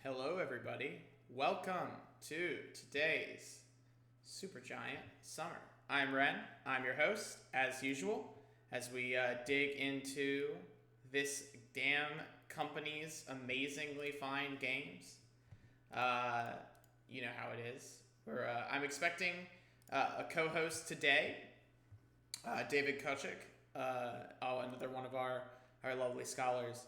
Hello, everybody. Welcome to today's Supergiant Summer. I'm Ren. I'm your host, as usual, as we dig into this damn company's amazingly fine games. You know how it is. I'm expecting a co-host today, David Kochik. Another one of our lovely scholars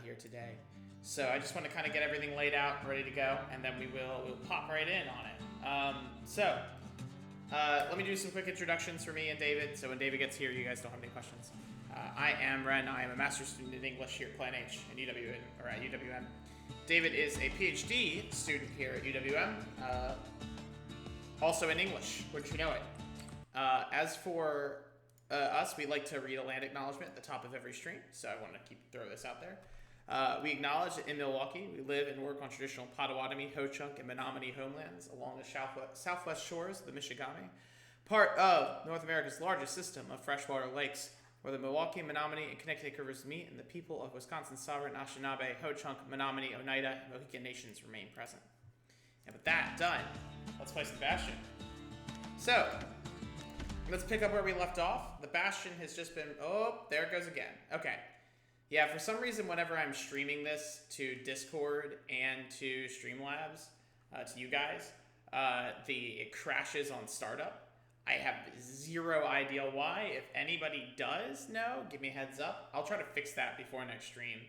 here today. So I just want to kind of get everything laid out, ready to go, and then we'll pop right in on it. Let me do some quick introductions for me and David. So when David gets here, you guys don't have any questions. I am Ren. I am a master's student in English here at Plan H at UWM. David is a PhD student here at UWM, also in English, wouldn't you know it? As for us, we like to read a land acknowledgement at the top of every stream, so I want to throw this out there. We acknowledge that in Milwaukee, we live and work on traditional Potawatomi, Ho-Chunk, and Menominee homelands along the southwest shores of the Michigamme, part of North America's largest system of freshwater lakes, where the Milwaukee, Menominee, and Connecticut rivers meet, and the people of Wisconsin's sovereign Anishinaabe, Ho-Chunk, Menominee, Oneida, and Mohican nations remain present. And with that done, let's play some Bastion. So, let's pick up where we left off. The Bastion has just been... Oh, there it goes again. Okay. Yeah, for some reason, whenever I'm streaming this to Discord and to Streamlabs, to you guys, it crashes on startup. I have zero idea why. If anybody does know, give me a heads up. I'll try to fix that before next stream,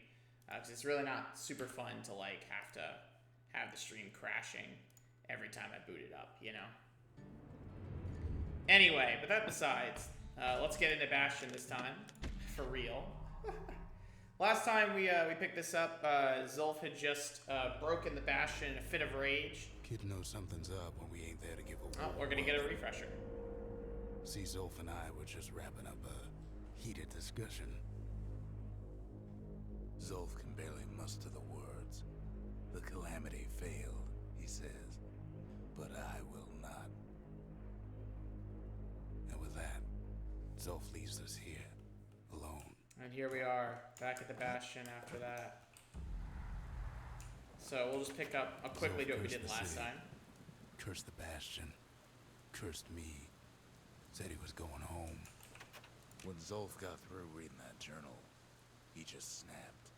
because it's really not super fun to have to have the stream crashing every time I boot it up, you know? Anyway, but that besides, let's get into Bastion this time, for real. Last time we picked this up, Zulf had just broken the Bastion in a fit of rage. Kid knows something's up when we ain't there to give a Oh, we're gonna get a refresher. See, Zulf and I were just wrapping up a heated discussion. Zulf can barely muster the words. The calamity failed, he says, but I will not. And with that, Zulf leaves us here, alone. And here we are, back at the Bastion after that. So we'll just pick up, I'll quickly do what we did last time. Cursed the Bastion. Cursed me. Said he was going home. When Zulf got through reading that journal, he just snapped.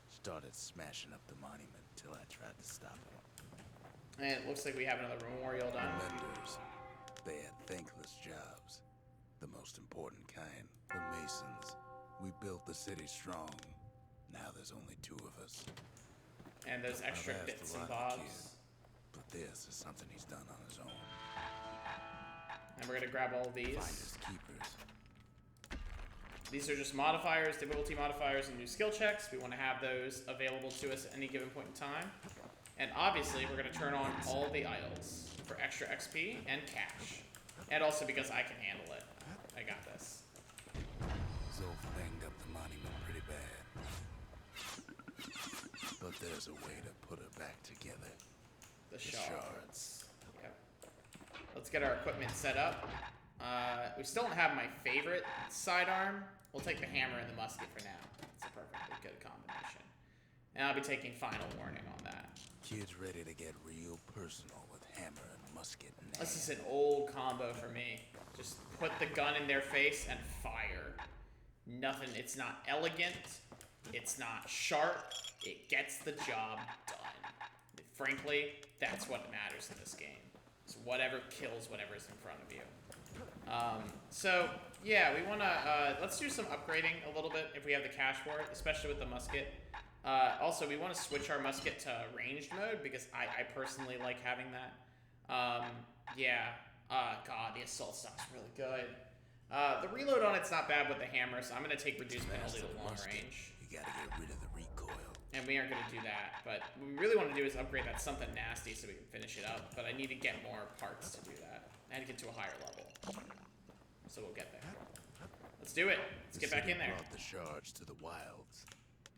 Started smashing up the monument till I tried to stop him. And it looks like we have another memorial done. The menders, they had thankless jobs. The most important kind, the masons. We built the city strong. Now there's only two of us. And those extra I've bits asked a and lot of the bobs. kid, but this is something he's done on his own. And we're gonna grab all of these. Finders keepers. These are just modifiers, difficulty modifiers, and new skill checks. We want to have those available to us at any given point in time. And obviously, we're going to turn on all the idols for extra XP and cash. And also because I can handle it. I got this. Zulf banged up the monument pretty bad. But there's a way to put it back together. The shards. Okay. Let's get our equipment set up. We still don't have my favorite sidearm. We'll take the hammer and the musket for now. It's a perfectly good combination. And I'll be taking final warning on that. Kids ready to get real personal with hammer and musket. This is an old combo for me. Just put the gun in their face and fire. Nothing, it's not elegant. It's not sharp. It gets the job done. Frankly, that's what matters in this game. It's whatever kills whatever's in front of you. So, yeah, we want to, let's do some upgrading a little bit if we have the cash for it, especially with the musket. Also, we want to switch our musket to ranged mode because I personally like having that. God, the assault stock's really good. The reload on it's not bad with the hammer, so I'm going to take reduced penalty to long range. You gotta get rid of the recoil. And we aren't going to do that, but what we really want to do is upgrade that something nasty so we can finish it up, but I need to get more parts to do that. I had to get to a higher level. So we'll get there. Let's do it. Let's get back in there. Brought the shards to the wilds.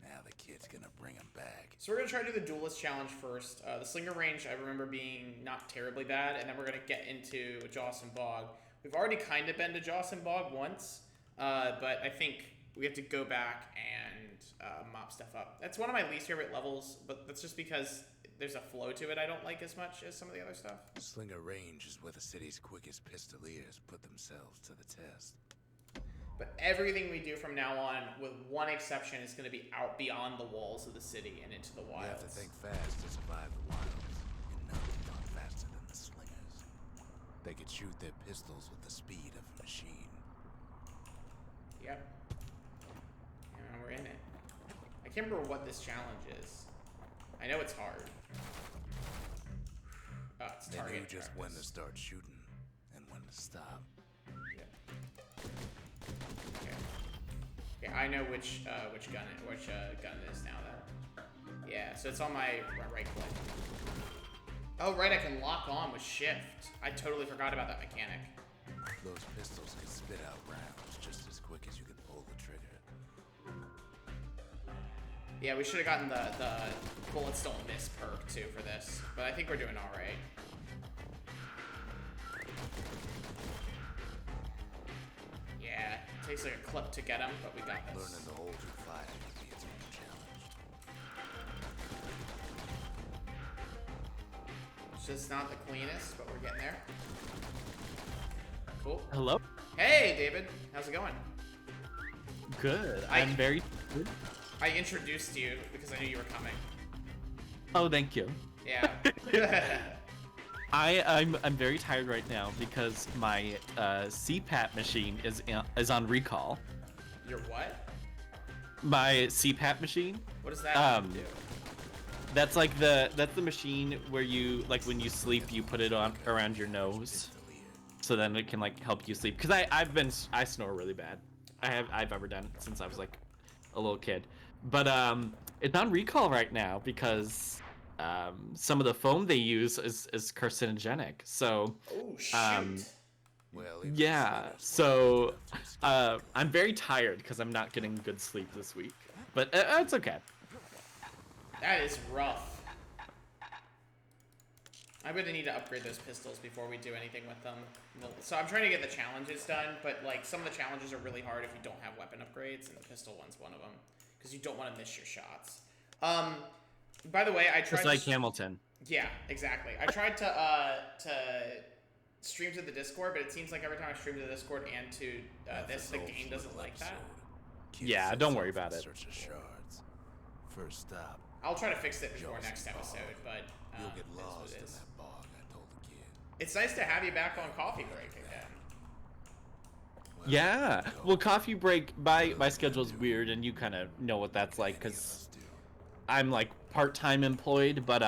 Now the kid's gonna bring them back. So we're going to try to do the duelist challenge first. The slinger range I remember being not terribly bad, and then we're going to get into Jawson Bog. We've already kind of been to Jawson Bog once, but I think we have to go back and mop stuff up. That's one of my least favorite levels, but that's just because there's a flow to it I don't like as much as some of the other stuff. Slinger Range is where the city's quickest pistoliers put themselves to the test. But everything we do from now on, with one exception, is going to be out beyond the walls of the city and into the wilds. You have to think fast to survive the wilds, and nothing not faster than the Slingers. They could shoot their pistols with the speed of a machine. Yep. And we're in it. I can't remember what this challenge is. I know it's hard. Oh, it's They target knew just practice. when to start shooting and when to stop. Okay, I know which gun it is now. Though. Yeah, so it's on my right click. Oh right, I can lock on with shift. I totally forgot about that mechanic. Those pistols could spit out rounds just as quick as you could pull the trigger. Yeah, we should have gotten the bullets don't miss perk too for this, but I think we're doing all right. Yeah, it takes like a clip to get them, but we got this. Learning to hold your fire would be its own challenge. It's just not the cleanest, but we're getting there. Cool. Hello. Hey, David. How's it going? Good. I- I'm very good. I introduced you because I knew you were coming. Oh, thank you. Yeah. I'm very tired right now because my CPAP machine is on recall. Your what? My CPAP machine. What does that do? That's like that's the machine where you like when you sleep you put it on around your nose, so then it can like help you sleep. Cause I snore really bad. I've ever done it since I was like a little kid, but it's on recall right now because some of the foam they use is carcinogenic. So Oh shoot. Well, even yeah, the Slingers so weren't too scared. I'm very tired because I'm not getting good sleep this week, but it's okay. That is rough. I'm gonna need to upgrade those pistols before we do anything with them. So I'm trying to get the challenges done, but like some of the challenges are really hard if you don't have weapon upgrades, and the pistol one's one of them because you don't want to miss your shots. By the way, I tried. Just like Hamilton. Yeah, exactly. I tried to stream to the Discord, but it seems like every time I stream to the Discord and to this, the game doesn't like that. Kids Yeah, set don't off worry in about it. search of shards. First stop, I'll try to fix it before next episode, but you'll get it is what lost it in is. that bog, I told the kid. It's nice to have you back on coffee break again. Well, Yeah. go. Well, coffee break, my schedule's weird, and you kind of know what that's like, Any of because us do. I'm like part-time employed, but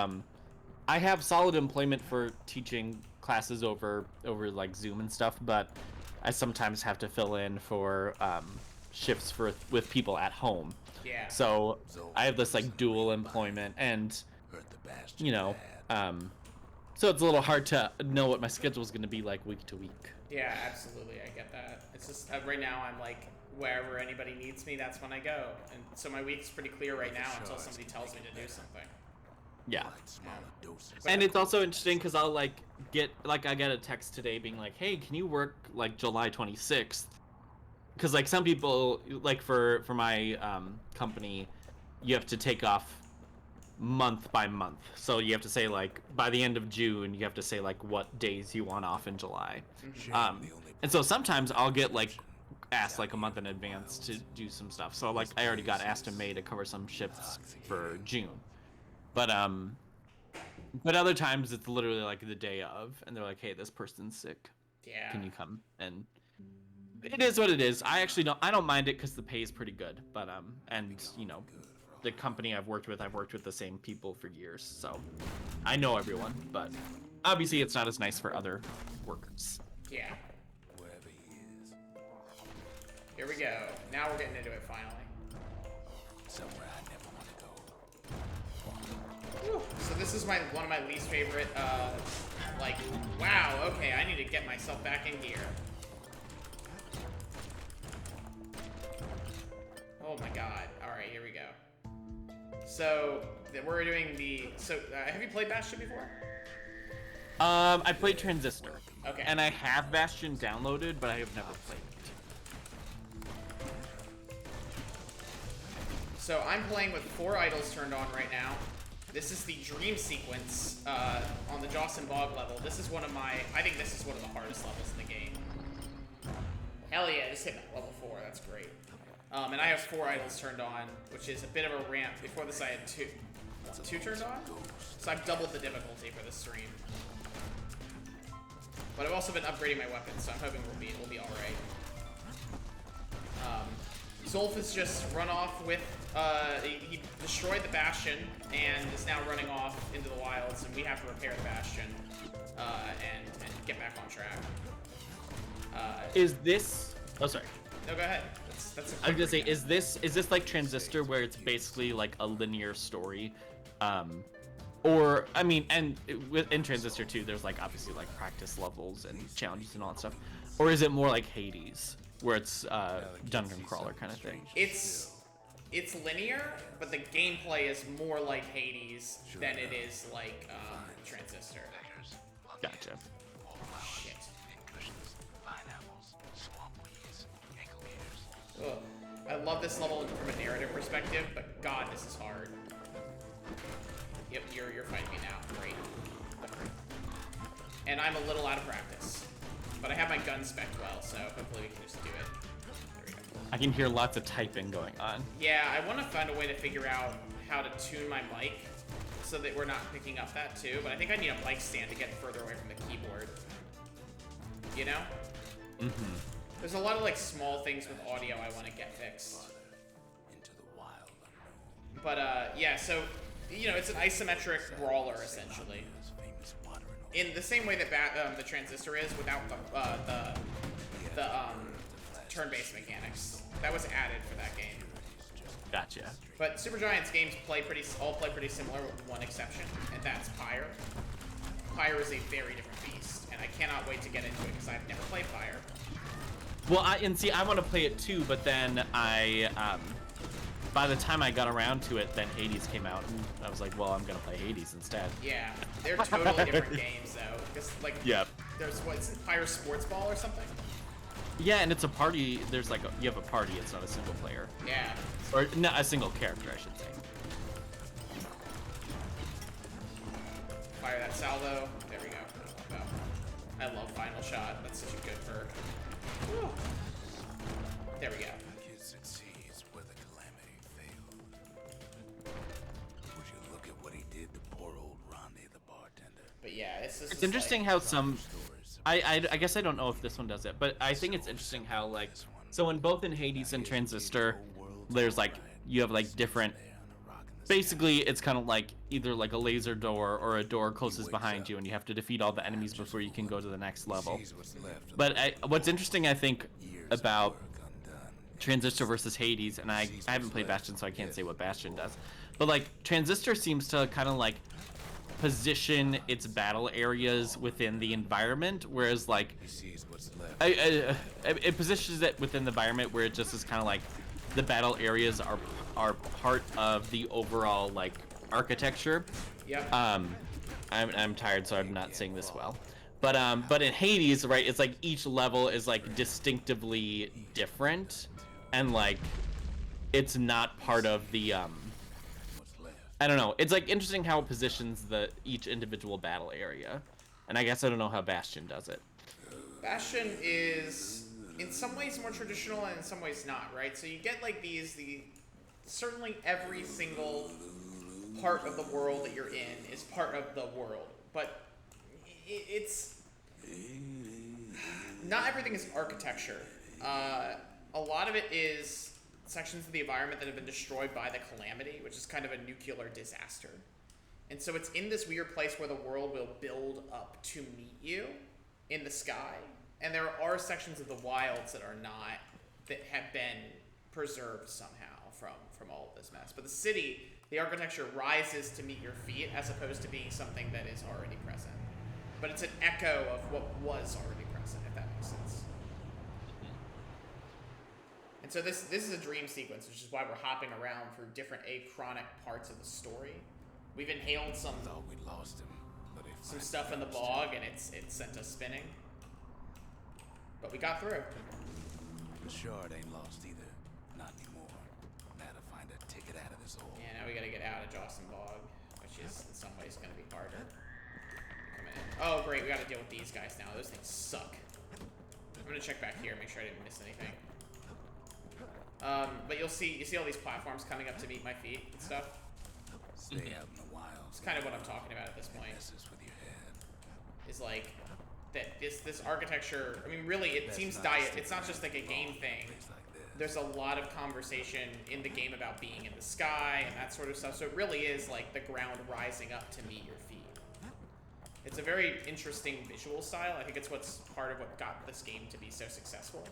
I have solid employment for teaching classes over like Zoom and stuff, but I sometimes have to fill in for shifts with people at home. Yeah. So I have this like dual employment, and Hurt the bastard you know, bad. so it's a little hard to know what my schedule is going to be like week to week. Yeah, absolutely. I get that. It's just right now I'm like wherever anybody needs me, that's when I go, and so my week's pretty clear right now until somebody tells me to do something. Yeah. Like smaller doses. And it's also interesting because I'll I get a text today being like, hey, can you work like July 26th? Because like some people, like for my company, you have to take off month by month. So you have to say like by the end of June, you have to say like what days you want off in July. Shame Um, the only and so sometimes I'll get like asked like a month in advance to do some stuff. So like I already got asked in May to cover some shifts for June. But other times it's literally like the day of, and they're like, hey, this person's sick. Yeah. Can you come? And it is what it is. I don't mind it because the pay is pretty good. But and you know, the company I've worked with the same people for years, so I know everyone. But obviously, it's not as nice for other workers. Yeah. wherever he is. Here we go. Now we're getting into it finally. Somewhere I never want to go. Whew. So this is one of my least favorite. Like, wow. Okay, I need to get myself back in gear. Oh my god. All right, here we go. So we're doing the. So have you played Bastion before? I played Transistor. Okay. And I have Bastion downloaded, but I have never played it. So I'm playing with 4 idols turned on right now. This is the dream sequence on the Jawson Bog level. This is one of my, I think this is one of the hardest levels in the game. Hell yeah, just hit that level 4, that's great. And I have 4 idols turned on, which is a bit of a ramp. Before this I had 2 turned on? So I've doubled the difficulty for this stream. But I've also been upgrading my weapons, so I'm hoping we'll be alright. Zolf has just run off with, he destroyed the Bastion and is now running off into the wilds, and we have to repair the Bastion and get back on track. Is this? Oh, sorry. No, go ahead. That's I was gonna say, is this like Transistor, where it's basically like a linear story? Or I mean, and in Transistor 2, there's like obviously like practice levels and challenges and all that stuff. Or is it more like Hades, where it's dungeon crawler kind of thing? It's linear, but the gameplay is more like Hades than it is like Transistor. Gotcha. Shit. Ugh. I love this level from a narrative perspective, but God, this is hard. Yep, you're fighting me now. Great. And I'm a little out of practice. But I have my gun spec well, so hopefully we can just do it. There we go. I can hear lots of typing going on. Yeah, I want to find a way to figure out how to tune my mic so that we're not picking up that too, but I think I need a mic stand to get further away from the keyboard. You know? Mm-hmm. There's a lot of like small things with audio I want to get fixed. But yeah, so you know, it's an isometric brawler essentially. In the same way that the Transistor is, without the turn-based mechanics. That was added for that game. Gotcha. But Supergiant's games all play pretty similar with one exception, and that's Pyre. Pyre is a very different beast, and I cannot wait to get into it because I've never played Pyre. Well, I want to play it too, but then by the time I got around to it, then Hades came out, and I was like, well, I'm gonna play Hades instead. Yeah, they're totally different games though. Because like, yep. There's what's Pyre Sports Ball or something. Yeah, and it's a party. There's like you have a party. It's not a single player. Yeah. Or not a single character, I should say. Fire that salvo. There we go. Oh, I love Final Shot. That's such a good perk. Whew. There we go. Kid succeeds where the calamity failed. Would you look at what he did to poor old Ronde the bartender? But yeah, it's interesting how some. I guess I don't know if this one does it, but I think it's interesting how like so in both in Hades and Transistor, there's like you have like different. Basically, it's kind of like either like a laser door or a door closest behind you, and you have to defeat all the enemies before you can go to the next level. But what's interesting, I think, about Transistor versus Hades, and I haven't played Bastion, so I can't say what Bastion does. But like Transistor seems to kind of like position its battle areas within the environment, whereas like it positions it within the environment where it just is kind of like the battle areas are part of the overall like architecture. Yep. I'm tired, so I'm not saying this well. But in Hades, right, it's like each level is like distinctively different, and like it's not part of the I don't know. It's like interesting how it positions each individual battle area, and I guess I don't know how Bastion does it. Bastion is in some ways more traditional and in some ways not, right? So you get like certainly every single part of the world that you're in is part of the world, but it's not everything is architecture. A lot of it is sections of the environment that have been destroyed by the calamity, which is kind of a nuclear disaster. And so it's in this weird place where the world will build up to meet you in the sky. And there are sections of the wilds that have been preserved somehow from all of this mess. But the city, the architecture rises to meet your feet as opposed to being something that is already present. But it's an echo of what was already present, if that makes sense. And so this is a dream sequence, which is why we're hopping around through different achronic parts of the story. We've inhaled some stuff in the bog, and it sent us spinning. But we got through. The shard ain't lost either. Not anymore. Now to find a ticket out of this hole. Yeah, now we gotta get out of Jawson Bog, which is in some ways going to be harder. Coming in. Oh, great, we got to deal with these guys now. Those things suck. I'm going to check back here, make sure I didn't miss anything. But you see all these platforms coming up to meet my feet and stuff. Stay out in the wild. It's kind of what I'm talking about at this point. Messes with your head. Is like that this architecture. I mean, really, it seems diet. It's not just like a game thing. There's a lot of conversation in the game about being in the sky and that sort of stuff. So it really is like the ground rising up to meet your feet. It's a very interesting visual style. I think it's what's part of what got this game to be so successful.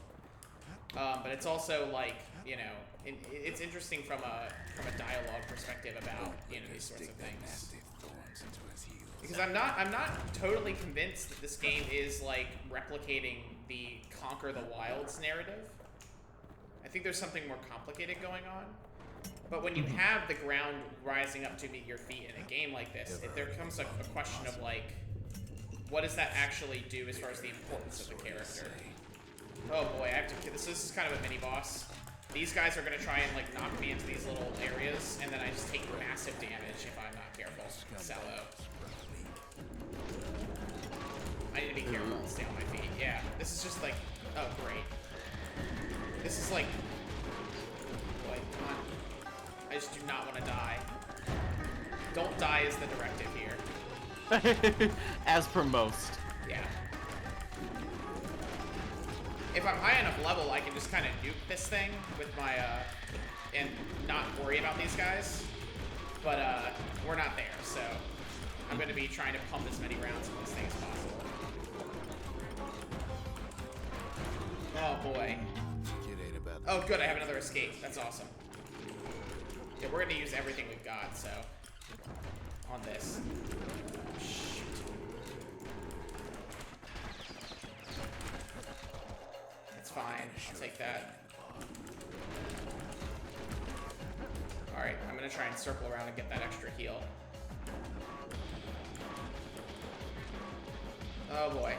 But it's also like, you know, it's interesting from a dialogue perspective about, you know, these sorts of things. Because I'm not totally convinced that this game is like replicating the Conquer the Wilds narrative. I think there's something more complicated going on. But when you have the ground rising up to meet your feet in a game like this, there comes a question of like, what does that actually do as far as the importance of the character? Oh boy, I have to. This is kind of a mini boss. These guys are gonna try and like knock me into these little areas, and then I just take massive damage if I'm not careful. Sallow. I need to be careful and stay on my feet. Yeah, this is just like, oh great. This is like, boy, come on. I just do not want to die. Don't die is the directive here. As per most. Yeah. If I'm high enough level, I can just kind of nuke this thing with my, and not worry about these guys. But, we're not there, so I'm going to be trying to pump as many rounds of this thing as possible. Oh, boy. Oh, good, I have another escape. That's awesome. Yeah, we're going to use everything we've got, so, on this. Shoot. It's fine. I'll take that. Alright, I'm going to try and circle around and get that extra heal. Oh, boy.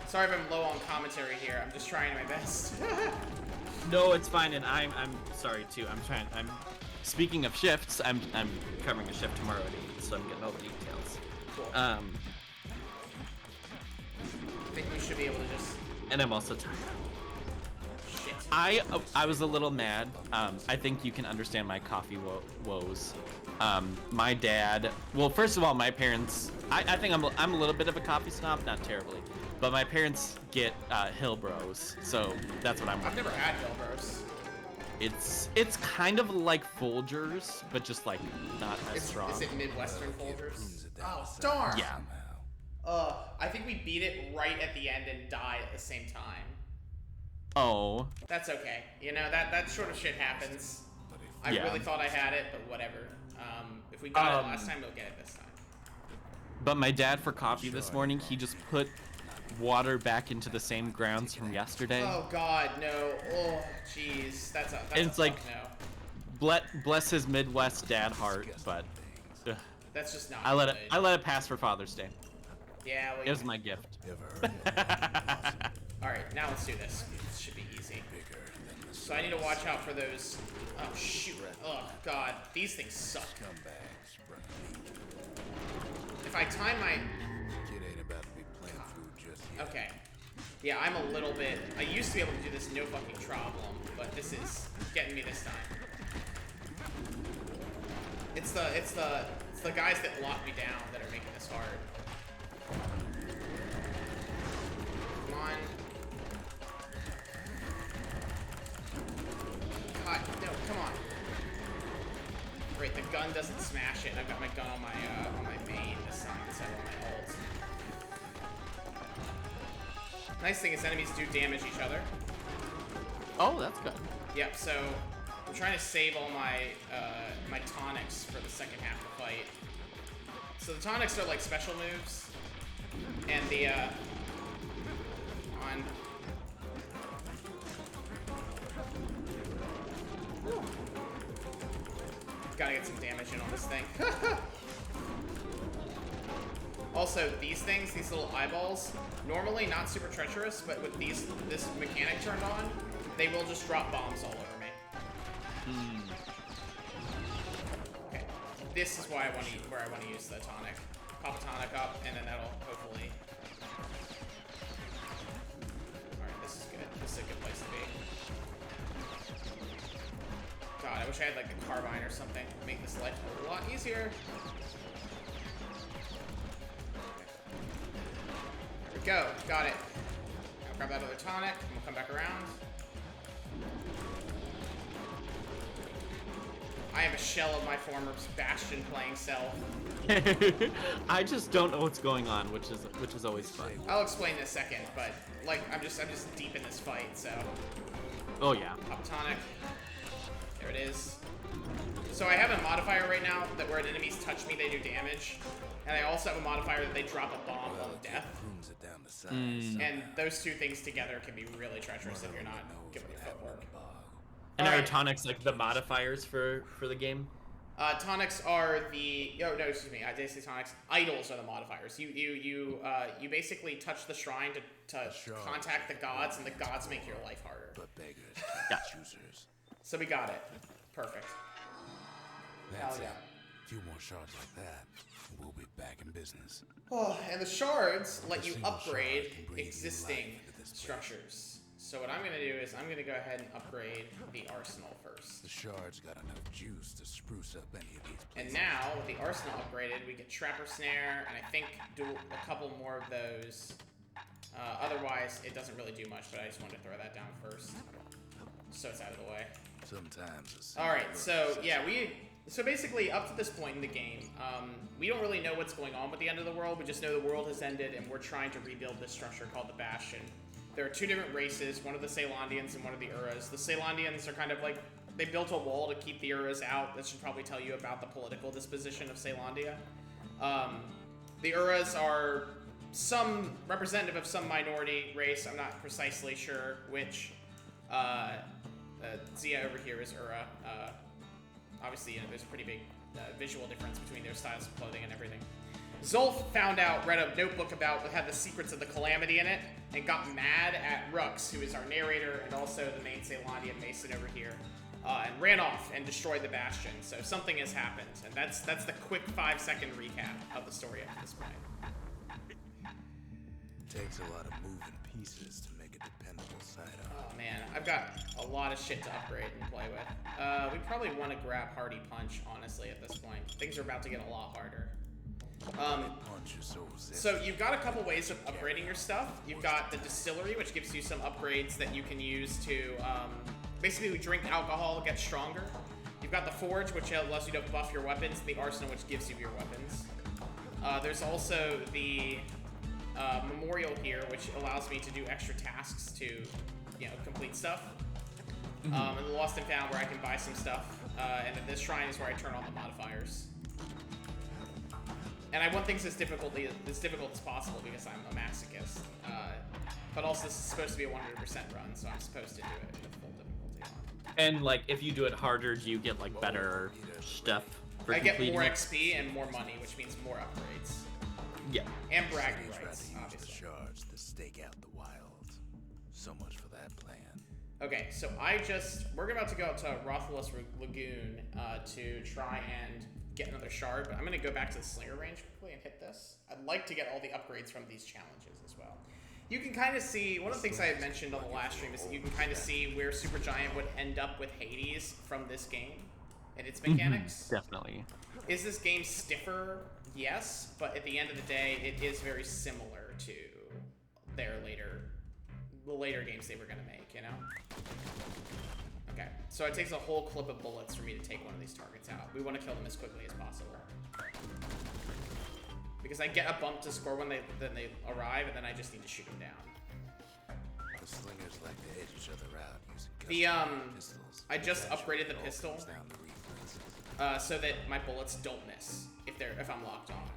Sorry if I'm low on commentary here. I'm just trying my best. No, it's fine, and I'm sorry too. I'm speaking of shifts. I'm covering a shift tomorrow at 8, so I'm getting all the details. Cool. I think we should be able to just. And I'm also tired. Shit. I was a little mad. I think you can understand my coffee woes. My dad. Well, first of all, my parents. I think I'm a little bit of a coffee snob, not terribly. But my parents get Hillbros, so that's what I'm I've never had Hillbros. It's kind of like Folgers, but just like not as strong. Is it Midwestern Folgers? Oh, darn! Yeah. I think we beat it right at the end and died at the same time. Oh. That's okay. You know, that sort of shit happens. I really thought I had it, but whatever. If we got it last time, we'll get it this time. But my dad, for coffee this morning, he just put water back into the same grounds from yesterday. Oh God, no! Oh, jeez, that's a it's like no. Bless his Midwest dad heart, but that's just not. I let it pass for Father's Day. Yeah, well, it was my gift. All right, now let's do this. This should be easy. So I need to watch out for those. Oh shoot! Oh God, these things suck. If I time my. Okay. Yeah, I'm a little bit. I used to be able to do this no fucking problem, but this is getting me this time. It's the guys that lock me down that are making this hard. Come on. God, no, come on. Great, the gun doesn't smash it. I've got my gun on my main this time instead of my ult. Nice thing is enemies do damage each other. Oh, that's good. Yep, so I'm trying to save all my my tonics for the second half of the fight. So the tonics are like special moves, and the on. Gotta get some damage in on this thing. Also, these things, these little eyeballs, normally not super treacherous, but with this mechanic turned on, they will just drop bombs all over me. Okay, this is why where I want to use the tonic. Pop a tonic up, and then that'll hopefully. All right, this is good. This is a good place to be. God, I wish I had like a carbine or something to make this life a lot easier. There we go. Got it. Now grab that other tonic, and we'll come back around. I am a shell of my former Bastion playing self. I just don't know what's going on, which is always fun. I'll explain in a second, but like I'm just deep in this fight, so. Oh yeah. Pop tonic. There it is. So I have a modifier right now that where enemies touch me, they do damage, and I also have a modifier that they drop a bomb on death. And those two things together can be really treacherous if you're not good with your footwork. And are tonics like the modifiers for the game? Tonics are the excuse me. I did say tonics. Idols are the modifiers. You basically touch the shrine to contact the gods, and the gods make your life harder. But beggars, choosers. So we got it. Perfect. That's Hell it. yeah. A few more shards like that, and we'll be back in business. Oh, and the shards let A you single upgrade shard can breathe new existing life into this place. structures. So what I'm going to do is I'm going to go ahead and upgrade the arsenal first. The shards got enough juice to spruce up any of these places. And now, with the arsenal upgraded, we get Trapper Snare, and I think do a couple more of those. Otherwise, it doesn't really do much, but I just wanted to throw that down first. So it's out of the way. Sometimes. Alright, so yeah, so basically up to this point in the game, we don't really know what's going on with the end of the world. We just know the world has ended, and we're trying to rebuild this structure called the Bastion. There are two different races, one of the Ceylondians and one of the Uras. The Ceylondians are kind of like, they built a wall to keep the Uras out. That should probably tell you about the political disposition of Ceylondia. The Uras are some representative of some minority race. I'm not precisely sure which. Zia over here is Ura. Obviously, there's a pretty big visual difference between their styles of clothing and everything. Zolf read a notebook that had the secrets of the Calamity in it, and got mad at Rux, who is our narrator and also the main Ceylondian Mason over here, and ran off and destroyed the Bastion. So something has happened, and that's the quick 5-second recap of the story up to this point. Takes a lot of moving pieces to make a dependable side up. Oh man, I've got a lot of shit to upgrade and play with. We probably want to grab Hardy Punch, honestly, at this point. Things are about to get a lot harder. So you've got a couple ways of upgrading your stuff. You've got the distillery, which gives you some upgrades that you can use to basically drink alcohol, get stronger. You've got the forge, which allows you to buff your weapons, and the arsenal, which gives you your weapons. There's also the memorial here, which allows me to do extra tasks to, complete stuff. And the Lost and Found, where I can buy some stuff. And then this shrine is where I turn on the modifiers. And I want things as difficult as possible because I'm a masochist. But also, this is supposed to be a 100% run, so I'm supposed to do it with full difficulty on. And like, if you do it harder, do you get like better stuff for I get completing more it? XP and more money, which means more upgrades. Yeah. And bragging rights, Use the obviously. shards to stake out the wilds. So much for that plan. Okay, so we're about to go out to Rothless Lagoon to try and get another shard, but I'm going to go back to the Slinger range quickly and hit this. I'd like to get all the upgrades from these challenges as well. You can kind of see, one of the things I had mentioned on the last stream is that you can kind of see where Supergiant would end up with Hades from this game and its mechanics. Definitely. Is this game stiffer? Yes, but at the end of the day, it is very similar to the later games they were going to make, Okay, so it takes a whole clip of bullets for me to take one of these targets out. We want to kill them as quickly as possible. Because I get a bump to score when they arrive, and then I just need to shoot them down. The slingers like to edge each other out using The, pistols. I just Eventually, upgraded the it all pistol, comes down to reflex. so that my bullets don't miss if I'm locked on.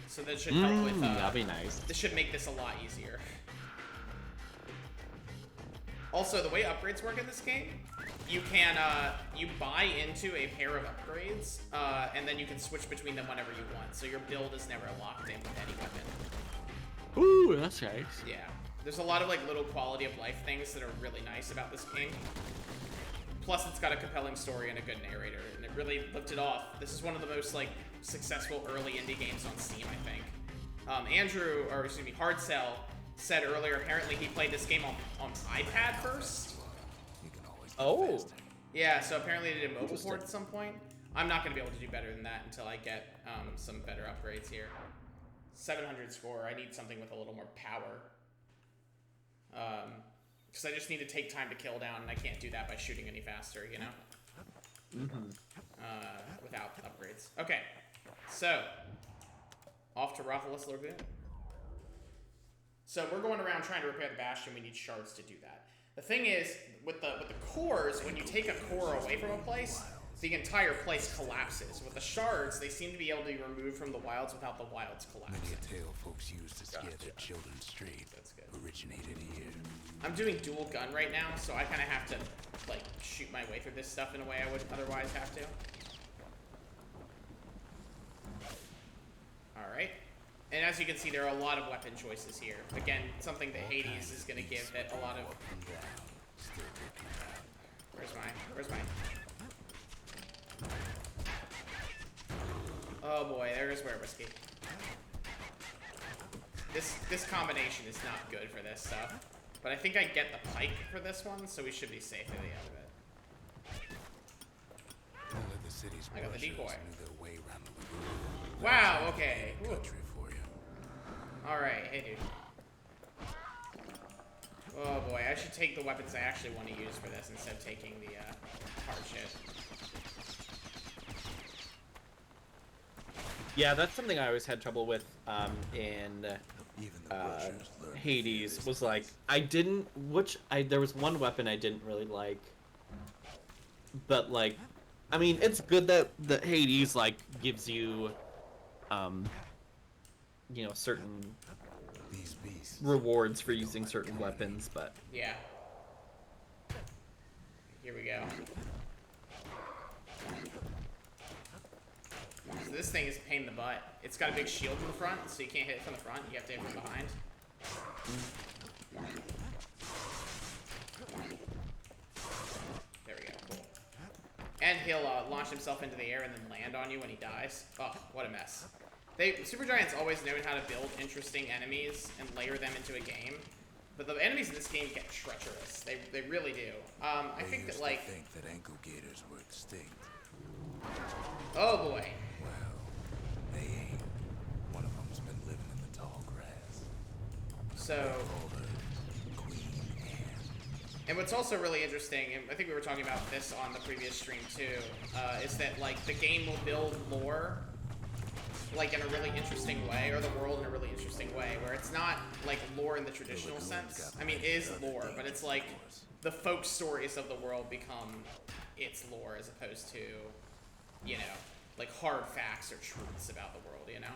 So that should help with, that'd be nice. this should make this a lot easier. Also, the way upgrades work in this game, you can, you buy into a pair of upgrades, and then you can switch between them whenever you want. So your build is never locked in with any weapon. Ooh, that's nice. Yeah. There's a lot of, little quality of life things that are really nice about this game. Plus, it's got a compelling story and a good narrator, and it really lifted off. This is one of the most like successful early indie games on Steam, I think. Andrew, or excuse me, Hardsell said earlier. Apparently, he played this game on iPad first. Oh. Yeah, so apparently they did a mobile port at some point. I'm not gonna be able to do better than that until I get some better upgrades here. 700 score. I need something with a little more power. Because I just need to take time to kill down, and I can't do that by shooting any faster, you know? Without upgrades. Okay, so off to Rathalos Lagoon. So we're going around trying to repair the Bastion. We need shards to do that. The thing is, with the cores, when you take a core away from a place, the entire place collapses. With the shards, they seem to be able to be removed from the wilds without the wilds collapsing. Many a tale folks used to scare their children straight. That's good. Originated here. I'm doing dual gun right now, so I kind of have to, like, shoot my way through this stuff in a way I would otherwise have to. Alright. And as you can see, there are a lot of weapon choices here. Again, something that Hades is going to give it a lot of... Where's my... Oh boy, there's where whiskey. This combination is not good for this stuff. But I think I get the pike for this one, so we should be safe at the end of it. I got the decoy. Wow, okay. Alright, hey dude. Oh boy, I should take the weapons I actually want to use for this instead of taking the hard shit. Yeah, that's something I always had trouble with in Hades, was like, there was one weapon I didn't really like, but like, I mean, it's good that the Hades like gives you, you know, certain rewards for using certain weapons, but yeah. Here we go. So this thing is a pain in the butt. It's got a big shield in the front, so you can't hit it from the front. You have to hit it from behind. There we go. Cool. And he'll launch himself into the air and then land on you when he dies. Oh, what a mess. Supergiant's always known how to build interesting enemies and layer them into a game. But the enemies in this game get treacherous. They really do. I think that, like... think that ankle gators were extinct. Oh, boy. Well, they ain't. One of them's been living in the tall grass. So... And what's also really interesting, and I think we were talking about this on the previous stream too, is that, like, the game will build lore, like, in a really interesting way, or the world in a really interesting way, where it's not, like, lore in the traditional sense. I mean, it is lore, but it's like the folk stories of the world become its lore as opposed to, you know, like hard facts or truths about the world, you know?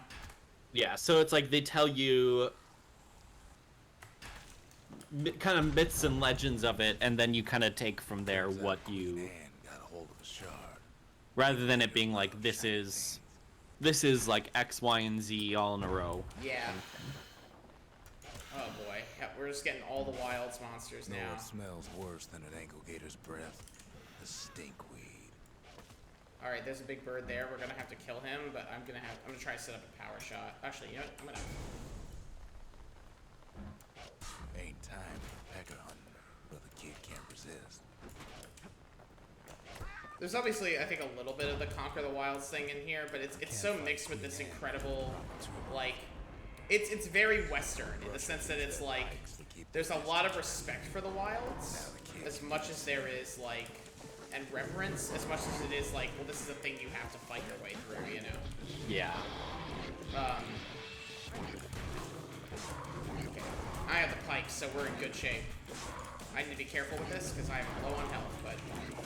yeah, so it's like they tell you kind of myths and legends of it, and then you kind of take from there what you... got a hold of a shard. Rather than it being like, this is like X, Y, and Z all in a row. Yeah. Oh boy. Yeah, we're just getting all the wilds monsters now. What smells worse than an ankle gator's breath? The stinkweed. Alright, there's a big bird there. We're gonna have to kill him, but I'm gonna try to set up a power shot. Actually, you know what? I'm gonna... Ain't time for pecker hunting, but the kid can't resist. There's obviously, I think, a little bit of the Conquer the Wilds thing in here, but it's so mixed with this incredible, like, it's very Western in the sense that it's like, there's a lot of respect for the wilds, as much as there is, like, and reverence, as much as it is like, well, this is a thing you have to fight your way through, you know? Yeah. Okay. I have the pike, so we're in good shape. I need to be careful with this, because I'm low on health, but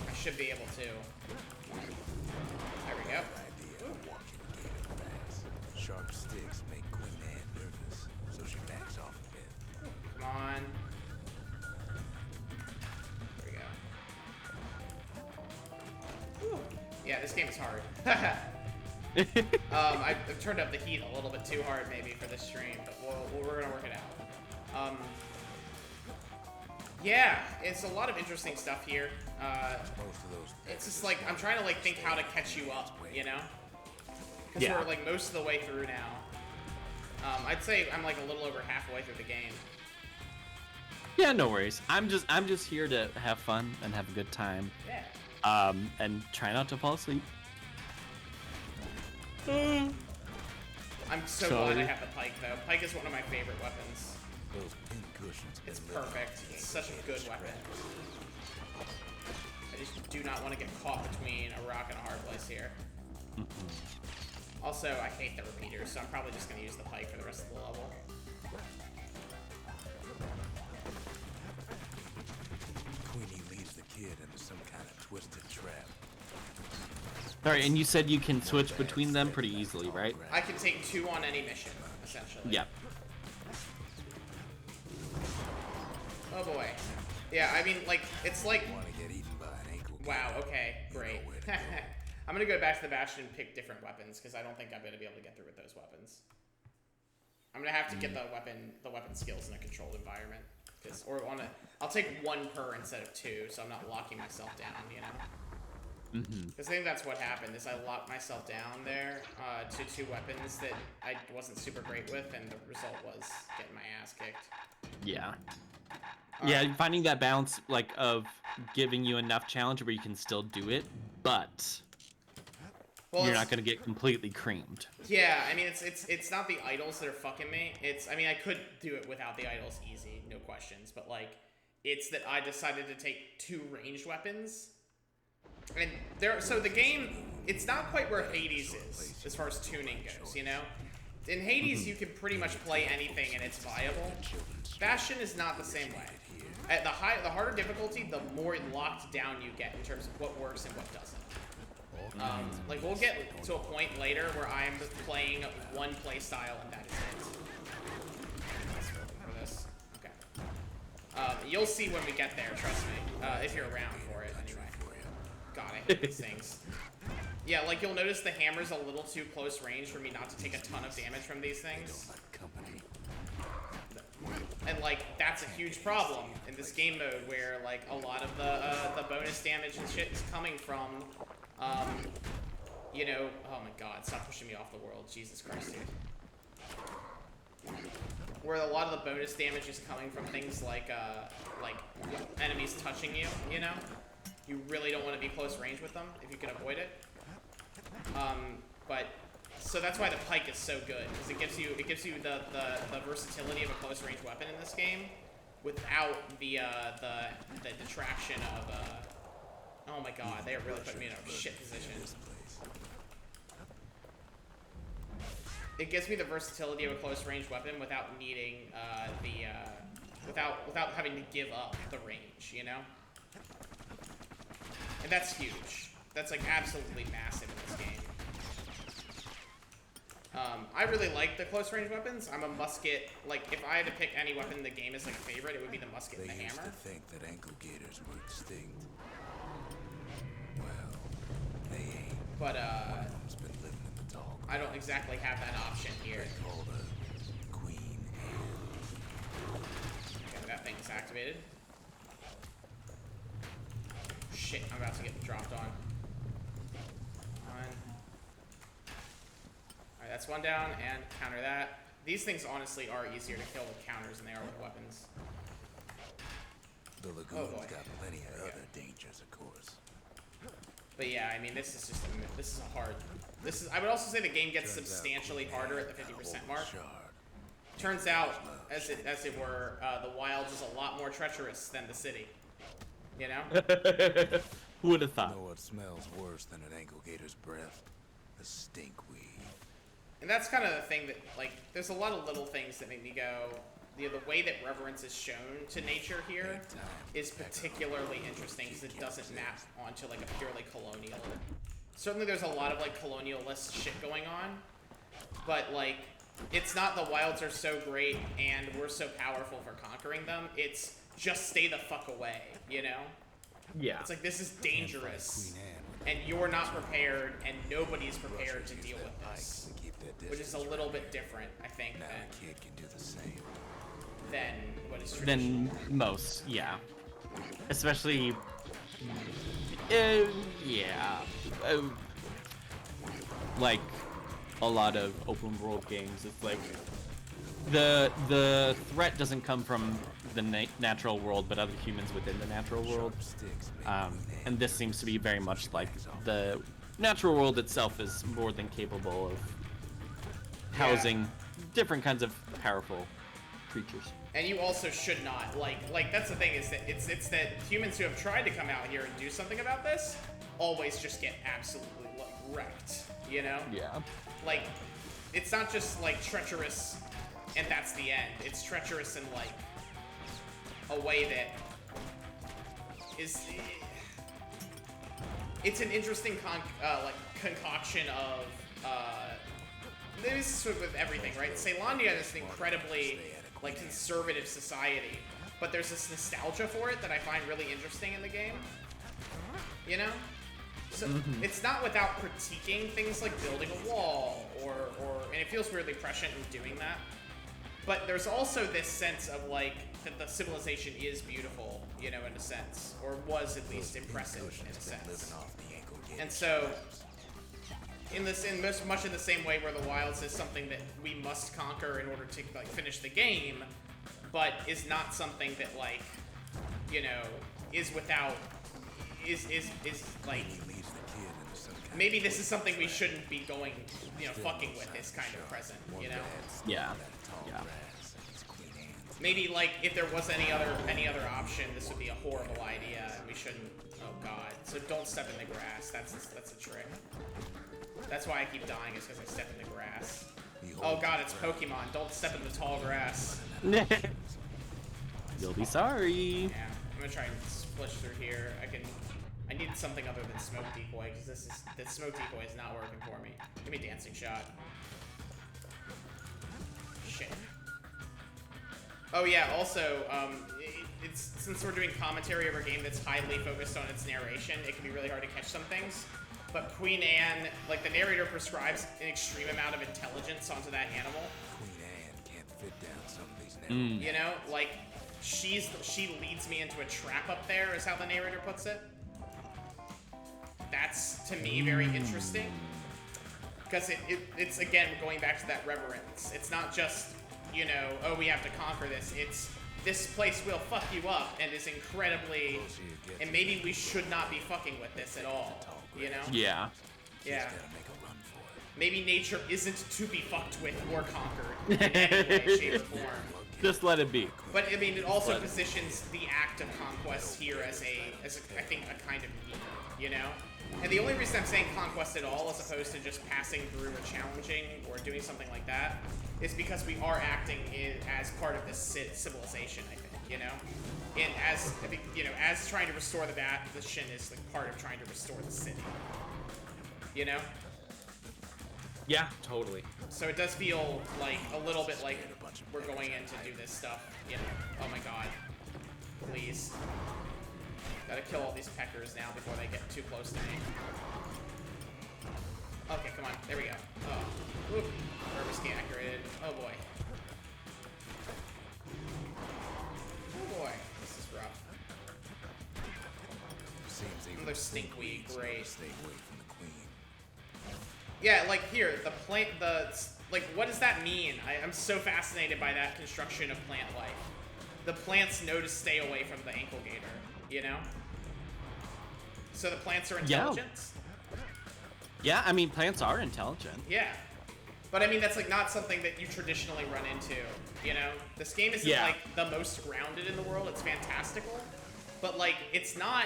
I should be able to. There we go. Sharp sticks make Queen Anne nervous, so she backs off a bit. Come on. There we go. Whew. Yeah, this game is hard. I've turned up the heat a little bit too hard maybe for this stream, but we're gonna work it out. Yeah, it's a lot of interesting stuff here. Most of those. It's just like I'm trying to like think how to catch you up, you know? Because Yeah. we're like most of the way through now. I'd say I'm like a little over halfway through the game. Yeah, no worries. I'm just here to have fun and have a good time. Yeah. And try not to fall asleep. I'm so Sorry. glad I have the pike though. Pike is one of my favorite weapons. Those pin cushions. It's perfect. It's such a good weapon. I just do not want to get caught between a rock and a hard place here. Also, I hate the repeaters, so I'm probably just going to use the pike for the rest of the level. Queenie leads the kid into some kind of twisted trap. All right, and you said you can switch between them pretty easily, right? I can take 2 on any mission, essentially. Yep. Oh boy. Yeah, I mean, like, it's like... Want to get eaten by an ankle. Wow, okay, great. I'm gonna go back to the Bastion and pick different weapons, because I don't think I'm gonna be able to get through with those weapons. I'm gonna have to get the weapon skills in a controlled environment. I'll take 1 per instead of 2, so I'm not locking myself down, you know? Because I think that's what happened, is I locked myself down there to 2 weapons that I wasn't super great with, and the result was getting my ass kicked. Yeah. Yeah, finding that balance, like, of giving you enough challenge where you can still do it, but Well, you're not gonna get completely creamed. Yeah, I mean, it's not the idols that are fucking me. I mean, I could do it without the idols easy, no questions, but, like, it's that I decided to take 2 ranged weapons. And so the game, it's not quite where Hades is, as far as tuning goes, you know? In Hades, you can pretty much play anything and it's viable. Bastion is not the same way. At the harder difficulty, the more locked down you get in terms of what works and what doesn't. Like, we'll get to a point later where I'm playing 1 play style and that is it. For this. Okay. You'll see when we get there, trust me. If you're around for it, anyway. God, I hate these things. Yeah, like, you'll notice the hammer's a little too close range for me not to take a ton of damage from these things. And, like, that's a huge problem in this game mode where, like, a lot of the bonus damage and shit is coming from, you know... Oh my god, stop pushing me off the world. Jesus Christ, dude. Where a lot of the bonus damage is coming from things like enemies touching you, you know? You really don't want to be close range with them if you can avoid it. But so that's why the pike is so good, because it gives you the versatility of a close range weapon in this game without the detraction of oh my god, they are really putting me in a shit position. It gives me the versatility of a close range weapon without needing without having to give up the range, you know? And that's huge. That's, like, absolutely massive in this game. I really like the close range weapons. I'm a musket. Like, if I had to pick any weapon in the game as, like, a favorite, it would be the musket and the They used hammer. to think that ankle gators were extinct. Well, they ain't. But, One of them's been living in the tall I don't exactly have that option here. They called her Queen Anne. Okay, that thing is activated. Shit, I'm about to get dropped on. Alright, that's 1 down, and counter that. These things honestly are easier to kill with counters than they are with weapons. The lagoon's got plenty of other dangers, of course. But yeah, I mean, this is a hard. I would also say the game gets substantially harder at the 50% mark. Turns out, as it were, the wilds is a lot more treacherous than the city. You know? Who would have thought? You know what smells worse than an ankle gator's breath? The stinkweed. And that's kind of the thing that, like, there's a lot of little things that make me go, the way that reverence is shown to nature here is particularly interesting because it doesn't map onto, like, a purely colonial. Certainly there's a lot of, like, colonialist shit going on, but, like, it's not the wilds are so great and we're so powerful for conquering them. It's just stay the fuck away, you know? Yeah. It's like, this is dangerous, and you're not prepared, and nobody's prepared to deal with this. Which is a little bit different, I think. Now a kid can do the same. than what is traditional. Than most, yeah. Especially, yeah, uh, like a lot of open world games. It's like the threat doesn't come from the natural world, but other humans within the natural world. And this seems to be very much like the natural world itself is more than capable of housing different kinds of powerful creatures. And you also should not like that's the thing, is that it's that humans who have tried to come out here and do something about this always just get absolutely wrecked, you know? Yeah. Like, it's not just like treacherous and that's the end. It's treacherous in like a way that is it's an interesting concoction of this is with everything, right? Ceylondia is an incredibly like conservative society, but there's this nostalgia for it that I find really interesting in the game. You know? So it's not without critiquing things like building a wall or and it feels weirdly prescient in doing that. But there's also this sense of like that the civilization is beautiful, you know, in a sense, or was at least impressive in a sense. And so much in the same way where the wilds is something that we must conquer in order to like finish the game, but is not something that like, you know, is without is like maybe this is something we shouldn't be going, you know, fucking with is kind of present, you know? Yeah. Maybe like if there was any other option, this would be a horrible idea and we shouldn't. Oh god. So don't step in the grass. That's a trick. That's why I keep dying, is because I step in the grass. Oh god, it's Pokemon. Don't step in the tall grass. You'll be sorry. Yeah, I'm gonna try and splish through here. I need something other than smoke decoy, because the smoke decoy is not working for me. Give me dancing shot. Shit. Oh yeah, also, it's since we're doing commentary of a game that's highly focused on its narration, it can be really hard to catch some things. But Queen Anne, like the narrator prescribes an extreme amount of intelligence onto that animal. Queen Anne can't fit down some of these narratives. You know, like she leads me into a trap up there, is how the narrator puts it. That's to me very interesting, because it's again going back to that reverence. It's not just, you know, oh, we have to conquer this. It's this place will fuck you up and is incredibly, and maybe we should not be fucking with this at all. You know? Yeah. Yeah. Maybe nature isn't to be fucked with or conquered in any way, shape, or form. Just let it be. But I mean, it also positions the act of conquest here as I think a kind of need, you know? And the only reason I'm saying conquest at all, as opposed to just passing through or challenging or doing something like that, is because we are acting as part of this civilization, I think, you know? And as, you know, as trying to restore the Shin is like part of trying to restore the city. You know? Yeah, totally. So it does feel like a little bit like we're going in to do this stuff, you know? Oh my god. Please. Gotta kill all these peckers now before they get too close to me. Okay, come on. There we go. Oh. Oop. Purposely accurate. Oh boy. Oh boy. This is rough. Another stinkweed. Great. Stay away from the queen. Yeah, like here, like, what does that mean? I'm so fascinated by that construction of plant life. The plants know to stay away from the ankle gator, you know? So the plants are intelligent? Yeah, I mean, plants are intelligent. Yeah. But I mean, that's like not something that you traditionally run into, you know? This game isn't like the most grounded in the world, it's fantastical. But like, it's not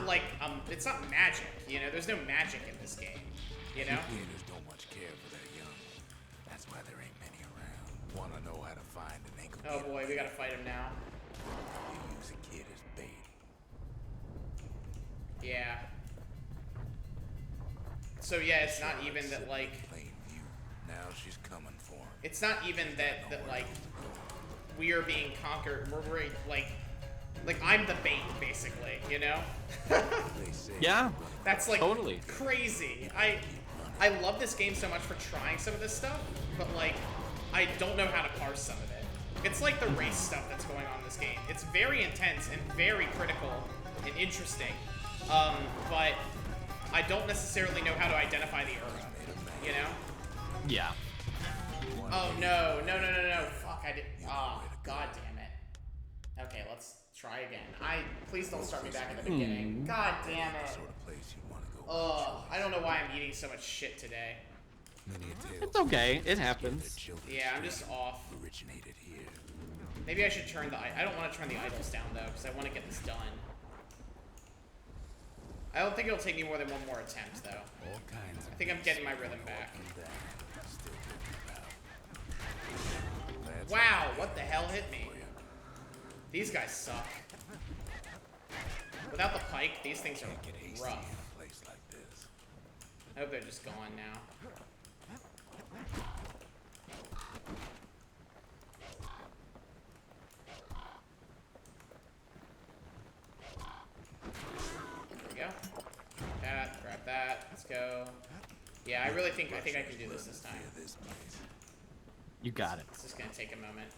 like, it's not magic, you know? There's no magic in this game, you know? Gators don't much care for their young. That's why there ain't many around. Wanna know how to find an ankle gator? Oh boy, we gotta fight him now. You use a kid as bait. Yeah. So yeah, it's not even that like... Plain view. Now she's coming for him. It's not even that like we are being conquered. We're like I'm the bait, basically, you know? Yeah. That's like totally crazy. I love this game so much for trying some of this stuff, but like I don't know how to parse some of it. It's like the race stuff that's going on in this game. It's very intense and very critical and interesting. But I don't necessarily know how to identify the era, you know? Yeah. Oh no, no, no, no, no. Fuck, I did. Oh, god damn it. Okay, let's try again. Please don't start me back at the beginning. God damn it. Sort of place you want to go. Ugh, I don't know why I'm eating so much shit today. Many a tale It's okay. It happens. Yeah, I'm just off. originated here. Maybe I should turn the... I don't want to turn the idols down, though, because I want to get this done. I don't think it'll take me more than one more attempt, though. All kinds of I think I'm getting my rhythm back. Wow, what the hell hit me? These guys suck. Without the pike, these things are rough. Place like this. I hope they're just gone now. There we go. Grab that. Let's go. Yeah, I think I can do this time. You got it. It's just gonna take a moment.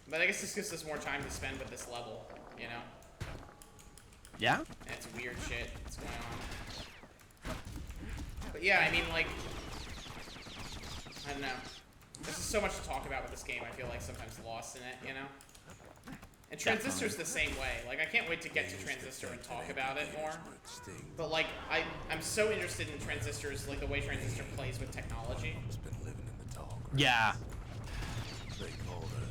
But I guess this gives us more time to spend with this level, you know? Yeah? And it's weird shit that's going on. But yeah, I mean, like, I don't know. There's just so much to talk about with this game. I feel like sometimes lost in it, you know? And Transistor's the same way. Like, I can't wait to get to Transistor and talk about it more. But like, I'm so interested in Transistors, like the way Transistor plays with technology. Yeah. They called her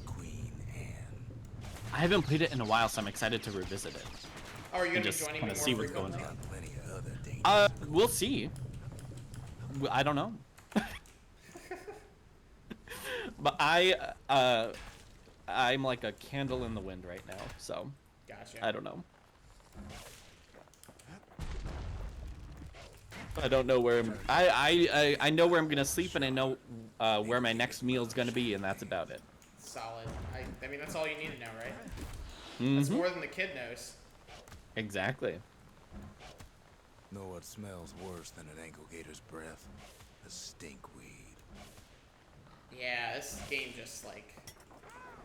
Queen Anne. I haven't played it in a while, so I'm excited to revisit it. Oh, are you gonna be just joining me kinda more see what's frequently? going on. Plenty of other dangers. We'll see. I don't know. But I'm like a candle in the wind right now, so Gotcha. I don't know. I don't know where I know where I'm gonna sleep, and I know where my next meal's gonna be, and that's about it. Solid. I mean, that's all you need to know, right? Mhm. That's more than the kid knows. Exactly. Know what smells worse than an ankle gator's breath? A stinkweed. Yeah, this game just like,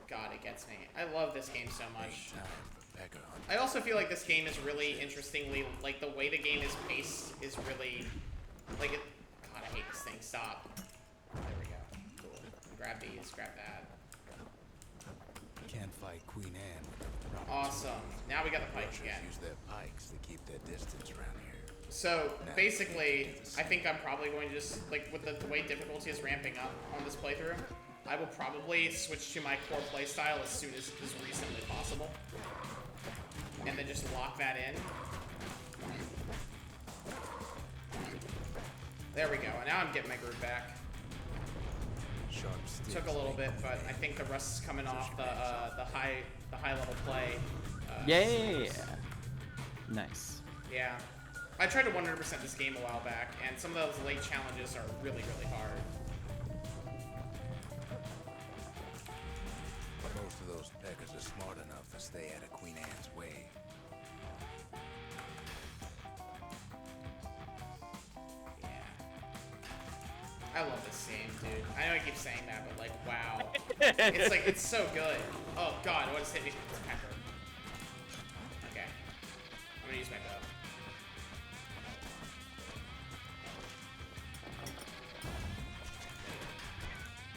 God, it gets me. I love this game so much. Time for pecker hunt. I also feel like this game is really interestingly, like the way the game is paced is really, like it, God, I hate this thing, stop. There we go, cool. Grab these, grab that. Can't fight Queen Anne with the proper Awesome, now we got the pike Russians again. use their pikes to keep their distance around here. So, basically, I think I'm probably going to just, like, with the way difficulty is ramping up on this playthrough, I will probably switch to my core playstyle as soon as reasonably possible. And then just lock that in. There we go, and now I'm getting my groove back. Sharp sticks Took a little make bit, but I think the rust is coming off the high level play. Yeah. Nice. Yeah. I tried to 100% this game a while back, and some of those late challenges are really, really hard. Most of those peckers are smart enough to stay out of Queen Anne's way. Yeah. I love this game, dude. I know I keep saying that, but like, wow. It's like, it's so good. Oh god, what is hitting me? It's pepper. Okay. I'm gonna use my bow.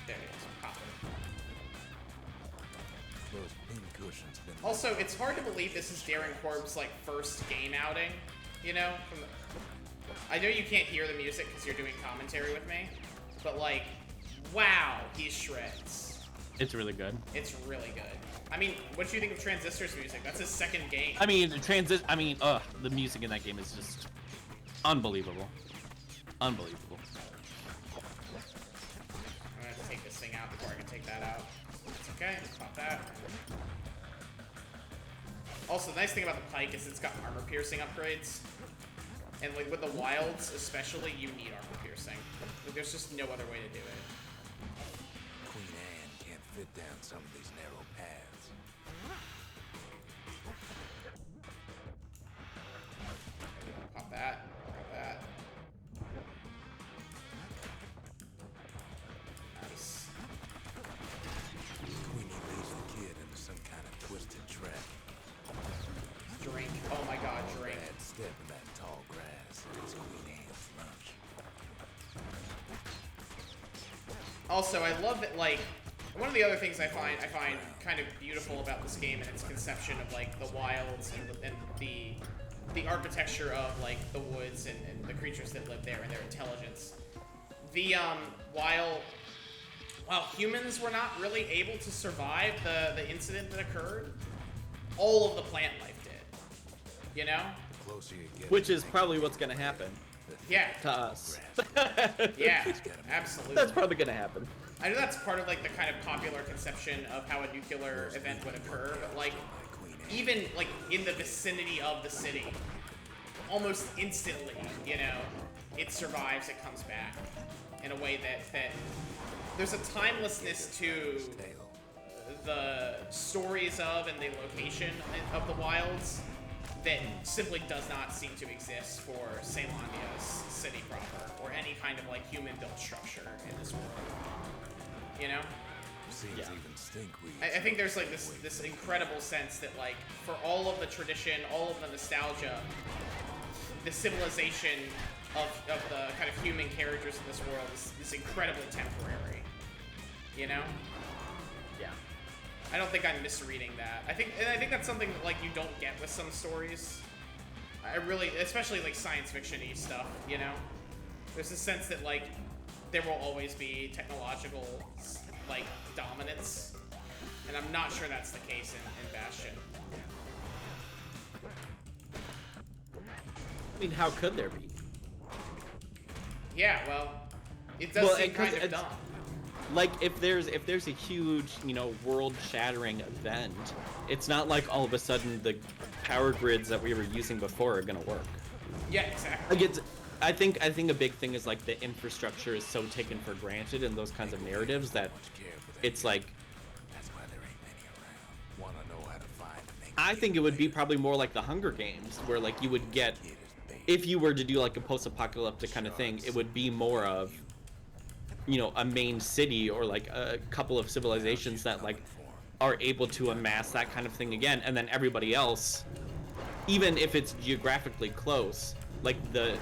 There it is. Pop it. Those pincushions been Also, it's hard to believe this is Darren Korb's like first game outing, you know? I know you can't hear the music because you're doing commentary with me, but like, wow, he shreds. It's really good. It's really good. I mean, what do you think of Transistor's music? That's his second game. I mean, the music in that game is just unbelievable. Unbelievable. I'm gonna have to take this thing out before I can take that out. It's okay, pop that. Also, the nice thing about the pike is it's got armor piercing upgrades. And like with the wilds especially, you need armor piercing. Like, there's just no other way to do it. Queen Anne can't fit down some of these narrow paths. Pop that, pop that. Nice. step in that tall grass. It's Queen Anne's lunch. Also, I love that, like, one of the other things I find kind of beautiful about this game and its conception of, like, the wilds and the architecture of, like, the woods and the creatures that live there and their intelligence. While humans were not really able to survive the incident that occurred, all of the plant life did. You know? The closer you get, Which is probably what's gonna happen Yeah. to us. Yeah, absolutely. That's probably gonna happen. I know that's part of, like, the kind of popular conception of how a nuclear event would occur, but, like, even, like, in the vicinity of the city, almost instantly, you know, it survives, it comes back in a way that there's a timelessness to the stories of and the location of the wilds that simply does not seem to exist for Ceylonia's city proper or any kind of, like, human-built structure in this world. You know? Seems Yeah. even stinkweed. I think there's, like, this incredible sense that, like, for all of the tradition, all of the nostalgia, the civilization of the kind of human characters in this world is incredibly temporary. You know? Yeah. I don't think I'm misreading that. I think that's something that, like, you don't get with some stories. I really, especially, like, science fiction-y stuff, you know? There's a sense that, like, there will always be technological, like, dominance. And I'm not sure that's the case in Bastion. I mean, how could there be? Yeah, well, it does seem kind of dumb. Like, if there's a huge, you know, world-shattering event, it's not like all of a sudden the power grids that we were using before are gonna work. Yeah, exactly. Like, I think a big thing is, like, the infrastructure is so taken for granted in those kinds of narratives that it's like, That's why there ain't many around. Wanna know how to find and make I think it would be probably more like the Hunger Games, where, like, you would get, if you were to do, like, a post-apocalyptic kind of thing, it would be more of, you know, a main city or, like, a couple of civilizations that, like, are able to amass that kind of thing again, and then everybody else, even if it's geographically close, like, the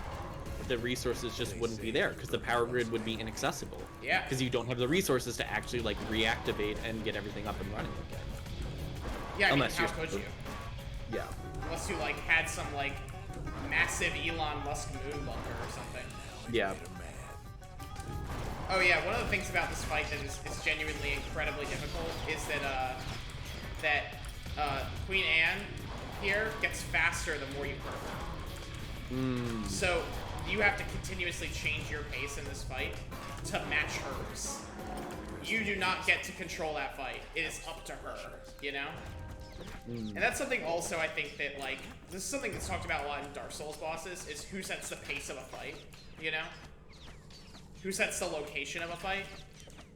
resources just wouldn't be there because the power grid would be inaccessible. Yeah. Because you don't have the resources to actually, like, reactivate and get everything up and running again. Yeah, I mean, Unless how you're- could you? Yeah. Unless you, like, had some, like, massive Elon Musk moon bunker or something. Yeah. Oh yeah, one of the things about this fight that is genuinely incredibly difficult is that Queen Anne here gets faster the more you hurt her. So you have to continuously change your pace in this fight to match hers. You do not get to control that fight. It is up to her, you know? And that's something also I think that, like, this is something that's talked about a lot in Dark Souls bosses, is who sets the pace of a fight, you know? Who sets the location of a fight.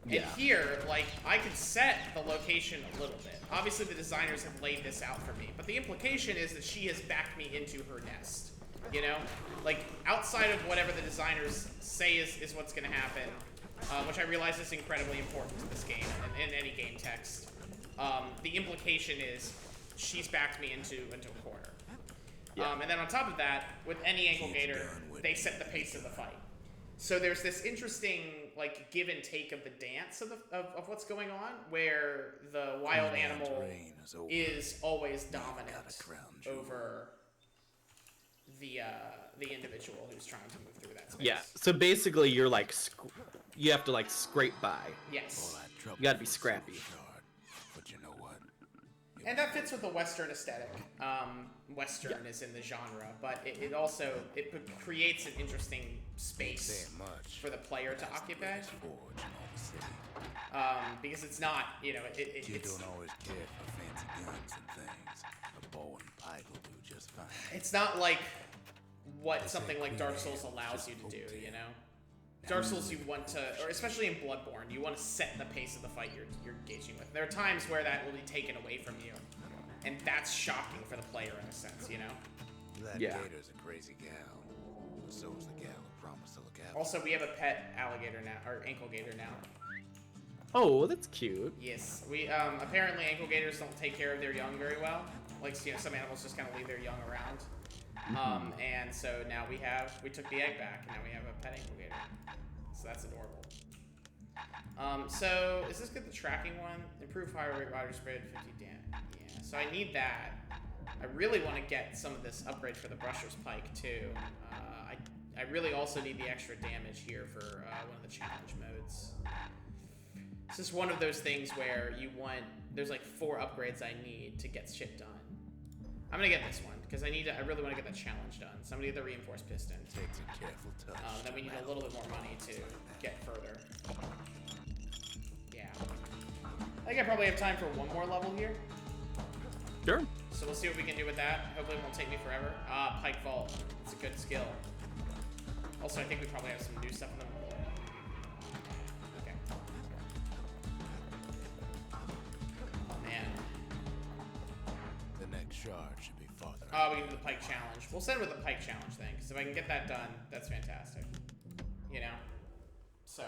And Yeah. here, like, I can set the location a little bit. Obviously the designers have laid this out for me, but the implication is that she has backed me into her nest, you know? Like, outside of whatever the designers say is what's gonna happen, which I realize is incredibly important to this game and in any game text, the implication is she's backed me into a corner. Yeah. And then on top of that, with any ankle gator, they set the pace of the fight. So there's this interesting, like, give and take of the dance of what's going on, where the wild animal is always dominant over the individual who's trying to move through that space. Yeah. So basically, you're like, you have to, like, scrape by. Yes. You gotta be scrappy. But you know what? And that fits with the Western aesthetic. Western is in the genre, but it also creates an interesting space Saying much. for the player to occupy. Forge in all the city. Because it's not, you know, Kid it's don't always care for fancy guns and things. A bow and pipe will do just fine. it's not like what something like Dark Souls allows you to do, you know? Dark Souls, you want to, or especially in Bloodborne, you want to set the pace of the fight you're engaging with. There are times where that will be taken away from you, and that's shocking for the player in a sense, you know? That Yeah. gator's a crazy gal. But so's the gal who promised to look after. Also, we have a pet alligator now, or ankle gator now. Oh, that's cute. Yes, we apparently ankle gators don't take care of their young very well. Like, you know, some animals just kind of leave their young around. And so now we took the egg back, and now we have a pet incubator. So that's adorable. So is this good, the tracking one? Improve fire rate, rider spread, 50 damage. Yeah, so I need that. I really want to get some of this upgrade for the Brusher's Pike too. I really also need the extra damage here for one of the challenge modes. It's just one of those things where there's like 4 upgrades I need to get shit done. I'm gonna get this one because I really want to get the challenge done. So I'm gonna get the reinforced piston. Takes a careful touch. Then we need a little bit more money to get further. Yeah. I think I probably have time for one more level here. Sure. So we'll see what we can do with that. Hopefully it won't take me forever. Pike Vault. It's a good skill. Also, I think we probably have some new stuff in the Okay. Oh, man. The next shard should be farther. Oh, we can do the Pike Challenge. We'll send with the Pike Challenge thing, because if I can get that done, that's fantastic. You know? So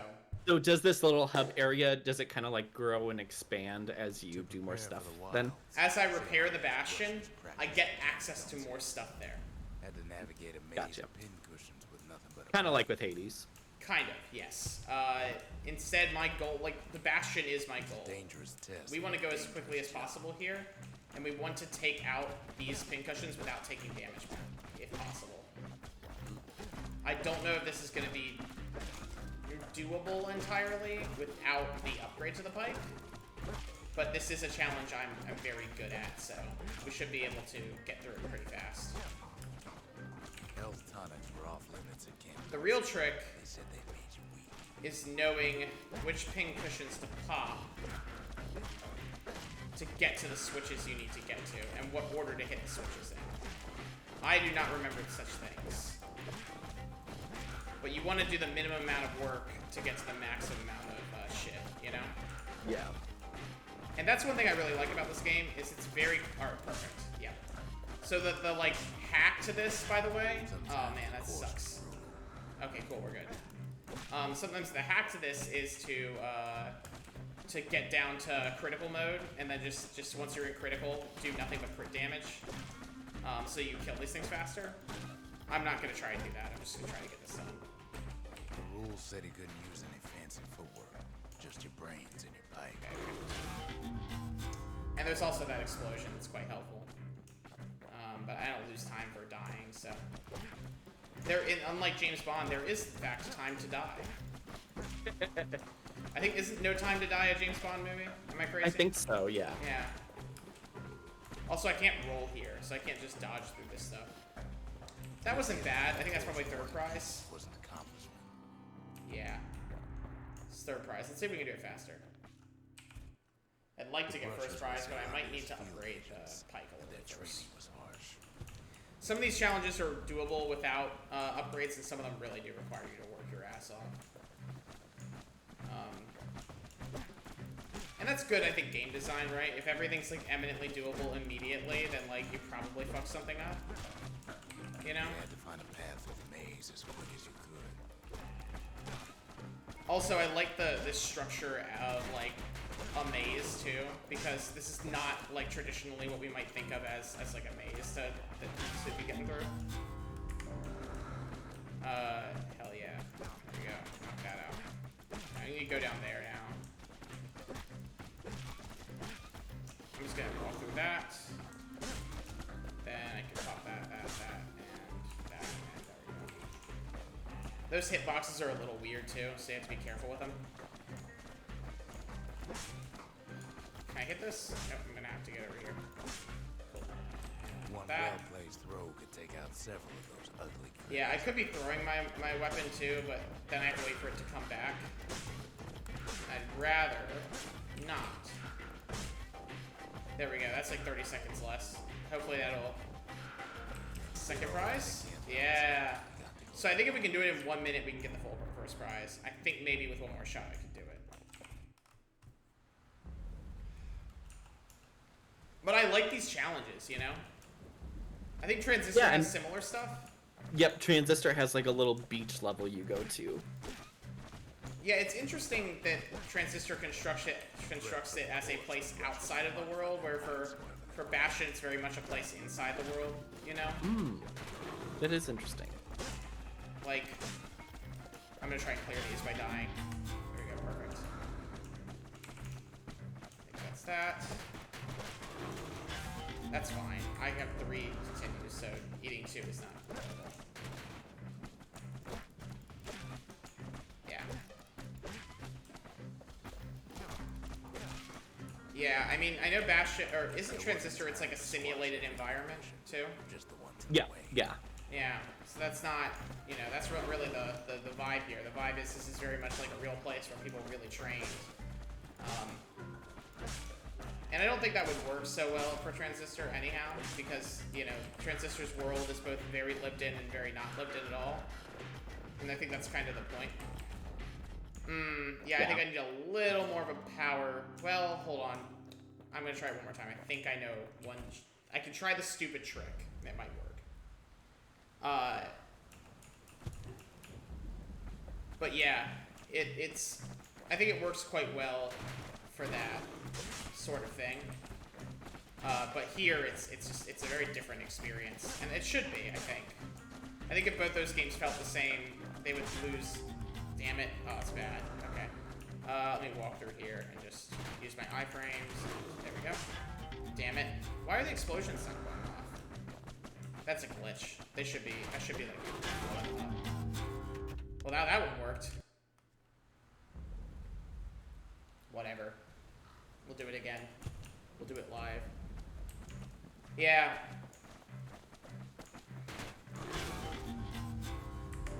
does this little hub area, does it kind of like grow and expand as you do more stuff then? as I repair the Bastion, I get access to more stuff there. Had to navigate a maze Gotcha. of pincushions with nothing but a Kind of like with Hades. Kind of, yes. Instead, my goal, like, the Bastion is my goal. dangerous test. We want to go as quickly as possible here, and we want to take out these pincushions without taking damage back, if possible. I don't know if this is going to be doable entirely without the upgrade to the Pike, but this is a challenge I'm very good at, so we should be able to get through it pretty fast. Health tonics were off limits again. The real trick They said they made you weak. is knowing which pincushions to pop to get to the switches you need to get to, and what order to hit the switches in. I do not remember such things. But you want to do the minimum amount of work to get to the maximum amount of shit, you know? Yeah. And that's one thing I really like about this game, is it's very... perfect, yeah. So the like, hack to this, by the way... Oh, man, that sucks. Okay, cool, we're good. Sometimes the hack to this is to get down to critical mode, and then just once you're in critical, do nothing but crit damage, so you kill these things faster. I'm not gonna try and do that. I'm just gonna try to get this done. The rules said he couldn't use any fancy footwork. Just your brains and your pike. Okay. And there's also that explosion that's quite helpful. But I don't lose time for dying, so... Unlike James Bond, there is, in fact, time to die. I think, isn't No Time to Die a James Bond movie? Am I crazy? I think so, yeah. Yeah. Also, I can't roll here, so I can't just dodge through this stuff. That wasn't bad. I think that's probably third prize. Was an accomplishment. Yeah. It's third prize. Let's see if we can do it faster. I'd like to get first prize, but I might need to upgrade the Pike a little bit first. Was harsh. Some of these challenges are doable without upgrades, and some of them really do require you to work your ass off. And that's good, I think, game design, right? If everything's, like, eminently doable immediately, then, like, you probably fuck something up. You know? You had to find a path through the maze as quick as you could. Also, I like this structure of, like, a maze, too, because this is not, like, traditionally what we might think of as like, a maze to be getting through. Hell yeah. There we go. Knock that out. I need to go down there now. I'm just gonna walk through that. Then I can pop that, and that, and there we go. Those hitboxes are a little weird too, so you have to be careful with them. Can I hit this? Nope, I'm gonna have to get over here. Cool. One That. well-placed throw could take out several of those ugly creatures. Yeah, I could be throwing my weapon too, but then I have to wait for it to come back. I'd rather not. There we go, that's like 30 seconds less. Hopefully that'll... Second prize? Yeah. So I think if we can do it in 1 minute, we can get the full first prize. I think maybe with one more shot I could do it. But I like these challenges, you know? I think Transistor has similar stuff. Yep, Transistor has like a little beach level you go to. Yeah, it's interesting that Transistor constructs it as a place outside of the world, where for For Bastion, it's very much a place inside the world, you know? That is interesting. Like, I'm gonna try and clear these by dying. There we go, perfect. I think that's that. That's fine. I have 3 continues, so eating 2 is not. Yeah. Yeah, I mean, I know Bastion, or isn't Transistor, it's like a simulated environment, too? Just the ones Yeah, yeah. Yeah, so that's not, you know, that's really the vibe here. The vibe is this is very much like a real place where people really train. And I don't think that would work so well for Transistor anyhow, because, you know, Transistor's world is both very lived in and very not lived in at all. And I think that's kind of the point. Yeah, I think I need a little more of a power. Well, hold on. I'm gonna try it one more time. I think I know one. I can try the stupid trick. It might work. But yeah, it's. I think it works quite well for that sort of thing. But here, it's a very different experience, and it should be. I think. I think if both those games felt the same, they would lose. Damn it! Oh, it's bad. Okay. Let me walk through here and just use my iframes. There we go. Damn it! Why are the explosions not going off? That's a glitch. They should be. I should be like blowing them up. Well, now that one worked. Whatever. We'll do it again. We'll do it live. Yeah.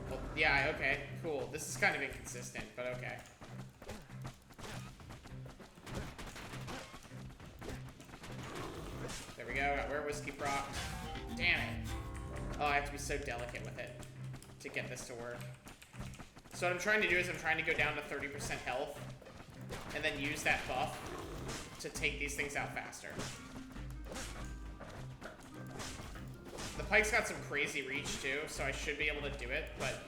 Well, yeah, okay, cool. This is kind of inconsistent, but okay. There we go, got Rare Whiskey proc. Damn it. Oh, I have to be so delicate with it to get this to work. So what I'm trying to do is I'm trying to go down to 30% health and then use that buff to take these things out faster. The pike's got some crazy reach too, so I should be able to do it, but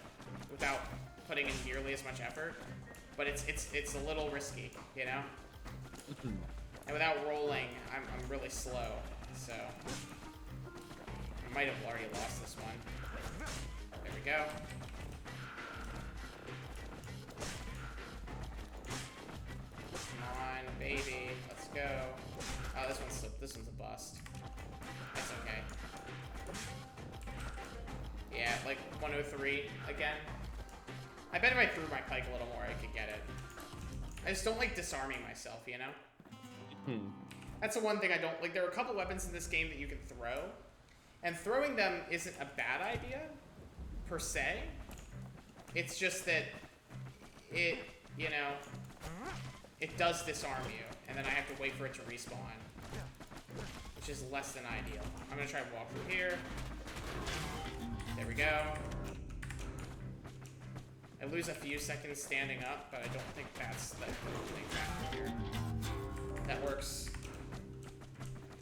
without putting in nearly as much effort. But it's a little risky, you know? And without rolling, I'm really slow, so I might have already lost this one. There we go. Come on, baby, let's go. Oh, this one's a bust. That's okay. Yeah, like 103 again. I bet if I threw my pike a little more, I could get it. I just don't like disarming myself, you know? That's the one thing I don't like. There are a couple weapons in this game that you can throw, and throwing them isn't a bad idea, per se. It's just that it, you know, it does disarm you, and then I have to wait for it to respawn, which is less than ideal. I'm gonna try and walk through here. There we go. I lose a few seconds standing up, but I don't think that's the thing factor here. That works.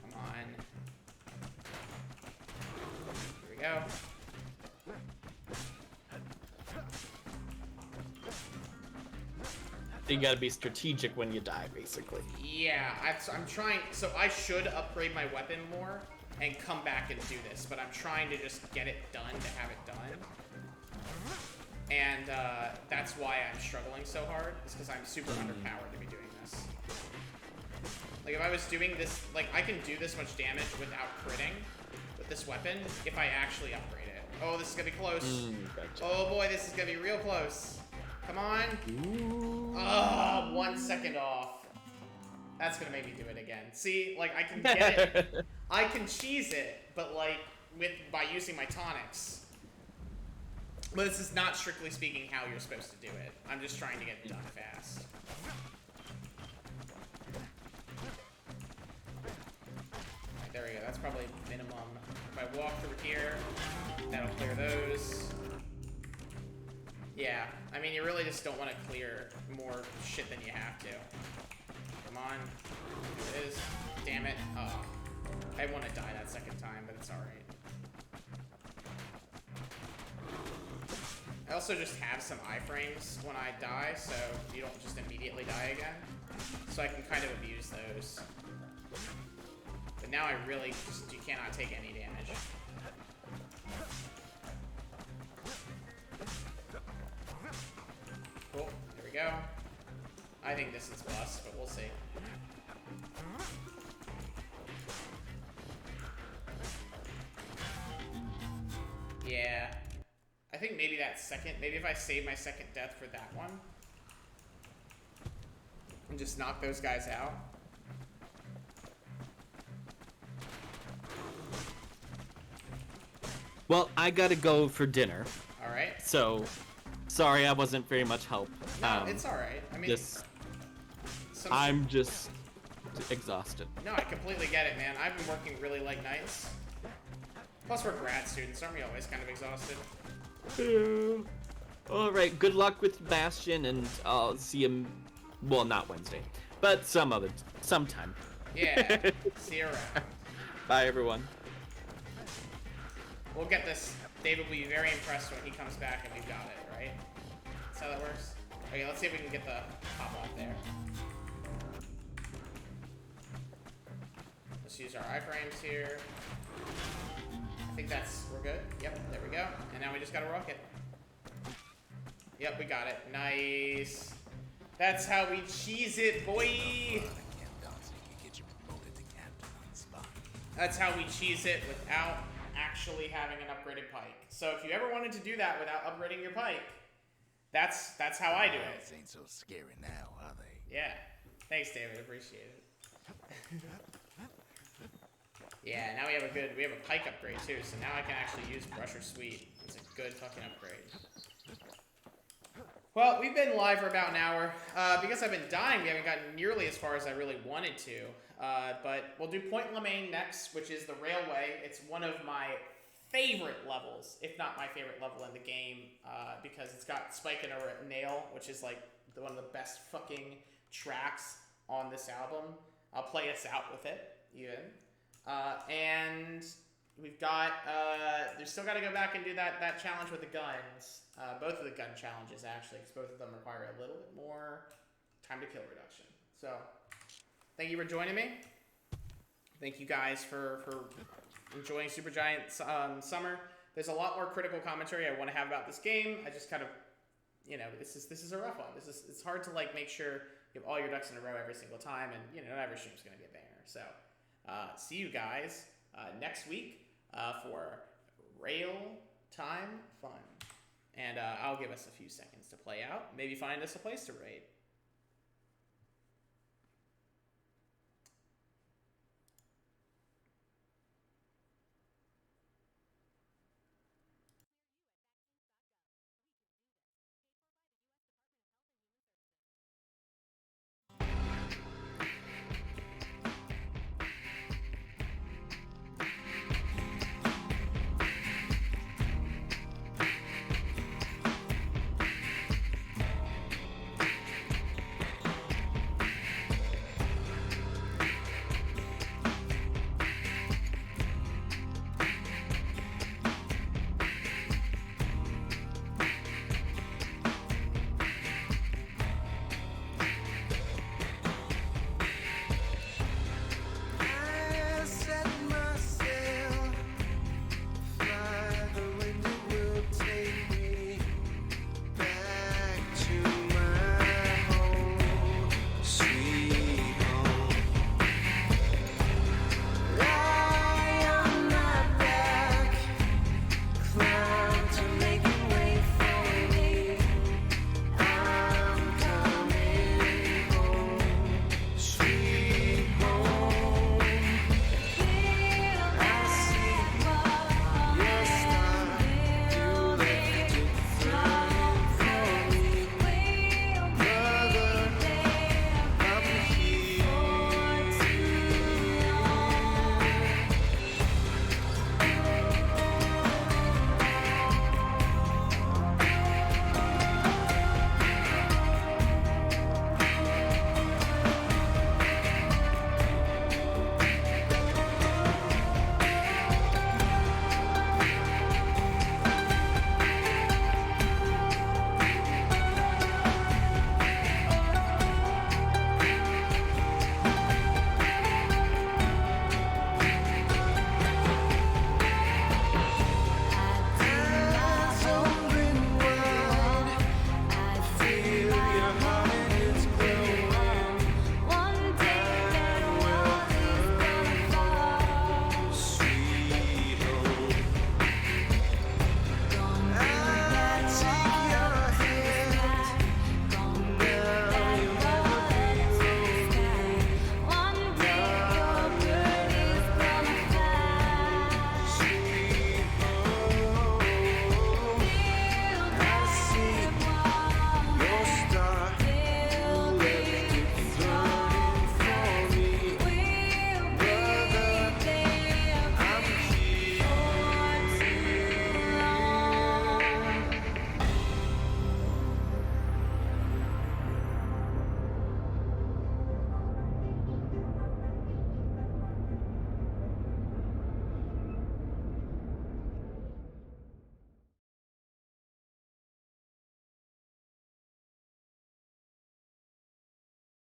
Come on. Here we go. You gotta be strategic when you die, basically. Yeah, I'm trying. So I should upgrade my weapon more and come back and do this, but I'm trying to just get it done to have it done. And that's why I'm struggling so hard, is because I'm super underpowered to be doing this. Like, if I was doing this, like, I can do this much damage without critting with this weapon if I actually upgrade it. Oh, this is gonna be close. Gotcha. Oh boy, this is gonna be real close. Come on. Oh, 1 second off. That's gonna make me do it again. See, like, I can get it. I can cheese it, but like, by using my tonics. But this is not, strictly speaking, how you're supposed to do it. I'm just trying to get it done fast. Alright, there we go. That's probably minimum. If I walk through here, that'll clear those. Yeah, I mean, you really just don't want to clear more shit than you have to. Come on. It is. Damn it. Oh. I want to die that second time, but it's alright. I also just have some iframes when I die, so you don't just immediately die again. So I can kind of abuse those. But now I really just, you cannot take any damage. Cool, there we go. I think this is bust, but we'll see. Yeah. I think maybe that second, maybe if I save my second death for that one. And just knock those guys out. Well, I gotta go for dinner. Alright. So, sorry I wasn't very much help. No, it's alright. I mean, I'm just exhausted. No, I completely get it, man. I've been working really late nights. Plus, we're grad students. Aren't we always kind of exhausted? Yeah. Alright, good luck with Bastion, and I'll see him, well, not Wednesday, but sometime. Yeah, see you around. Bye, everyone. We'll get this. David will be very impressed when he comes back and we've got it, right? That's how that works? Okay, let's see if we can get the pop off there. Let's use our iframes here. I think we're good. Yep, there we go. And now we just gotta rock it. Yep, we got it. Nice. That's how we cheese it, boy! That's how we cheese it without actually having an upgraded pike. So if you ever wanted to do that without upgrading your pike, that's how I do it. Ain't so scary now, are they? Yeah. Thanks, David. Appreciate it. Yeah, now we have a pike upgrade too, so now I can actually use Brusher Sweet. It's a good fucking upgrade. Well, we've been live for about an hour. Because I've been dying, we haven't gotten nearly as far as I really wanted to. But we'll do Point Lemaine next, which is the railway. It's one of my favorite levels, if not my favorite level in the game, because it's got Spike and a Nail, which is like one of the best fucking tracks on this album. I'll play us out with it, even. And we've got, we still got to go back and do that challenge with the guns. Both of the gun challenges, actually, because both of them require a little bit more time to kill reduction. So, thank you for joining me. Thank you guys for enjoying Supergiant Summer. There's a lot more critical commentary I want to have about this game. I just kind of, this is a rough one. It's hard to like make sure you have all your ducks in a row every single time, and not every stream's gonna be a banger. So, see you guys next week for Rail Time Fun. And I'll give us a few seconds to play out. Maybe find us a place to raid.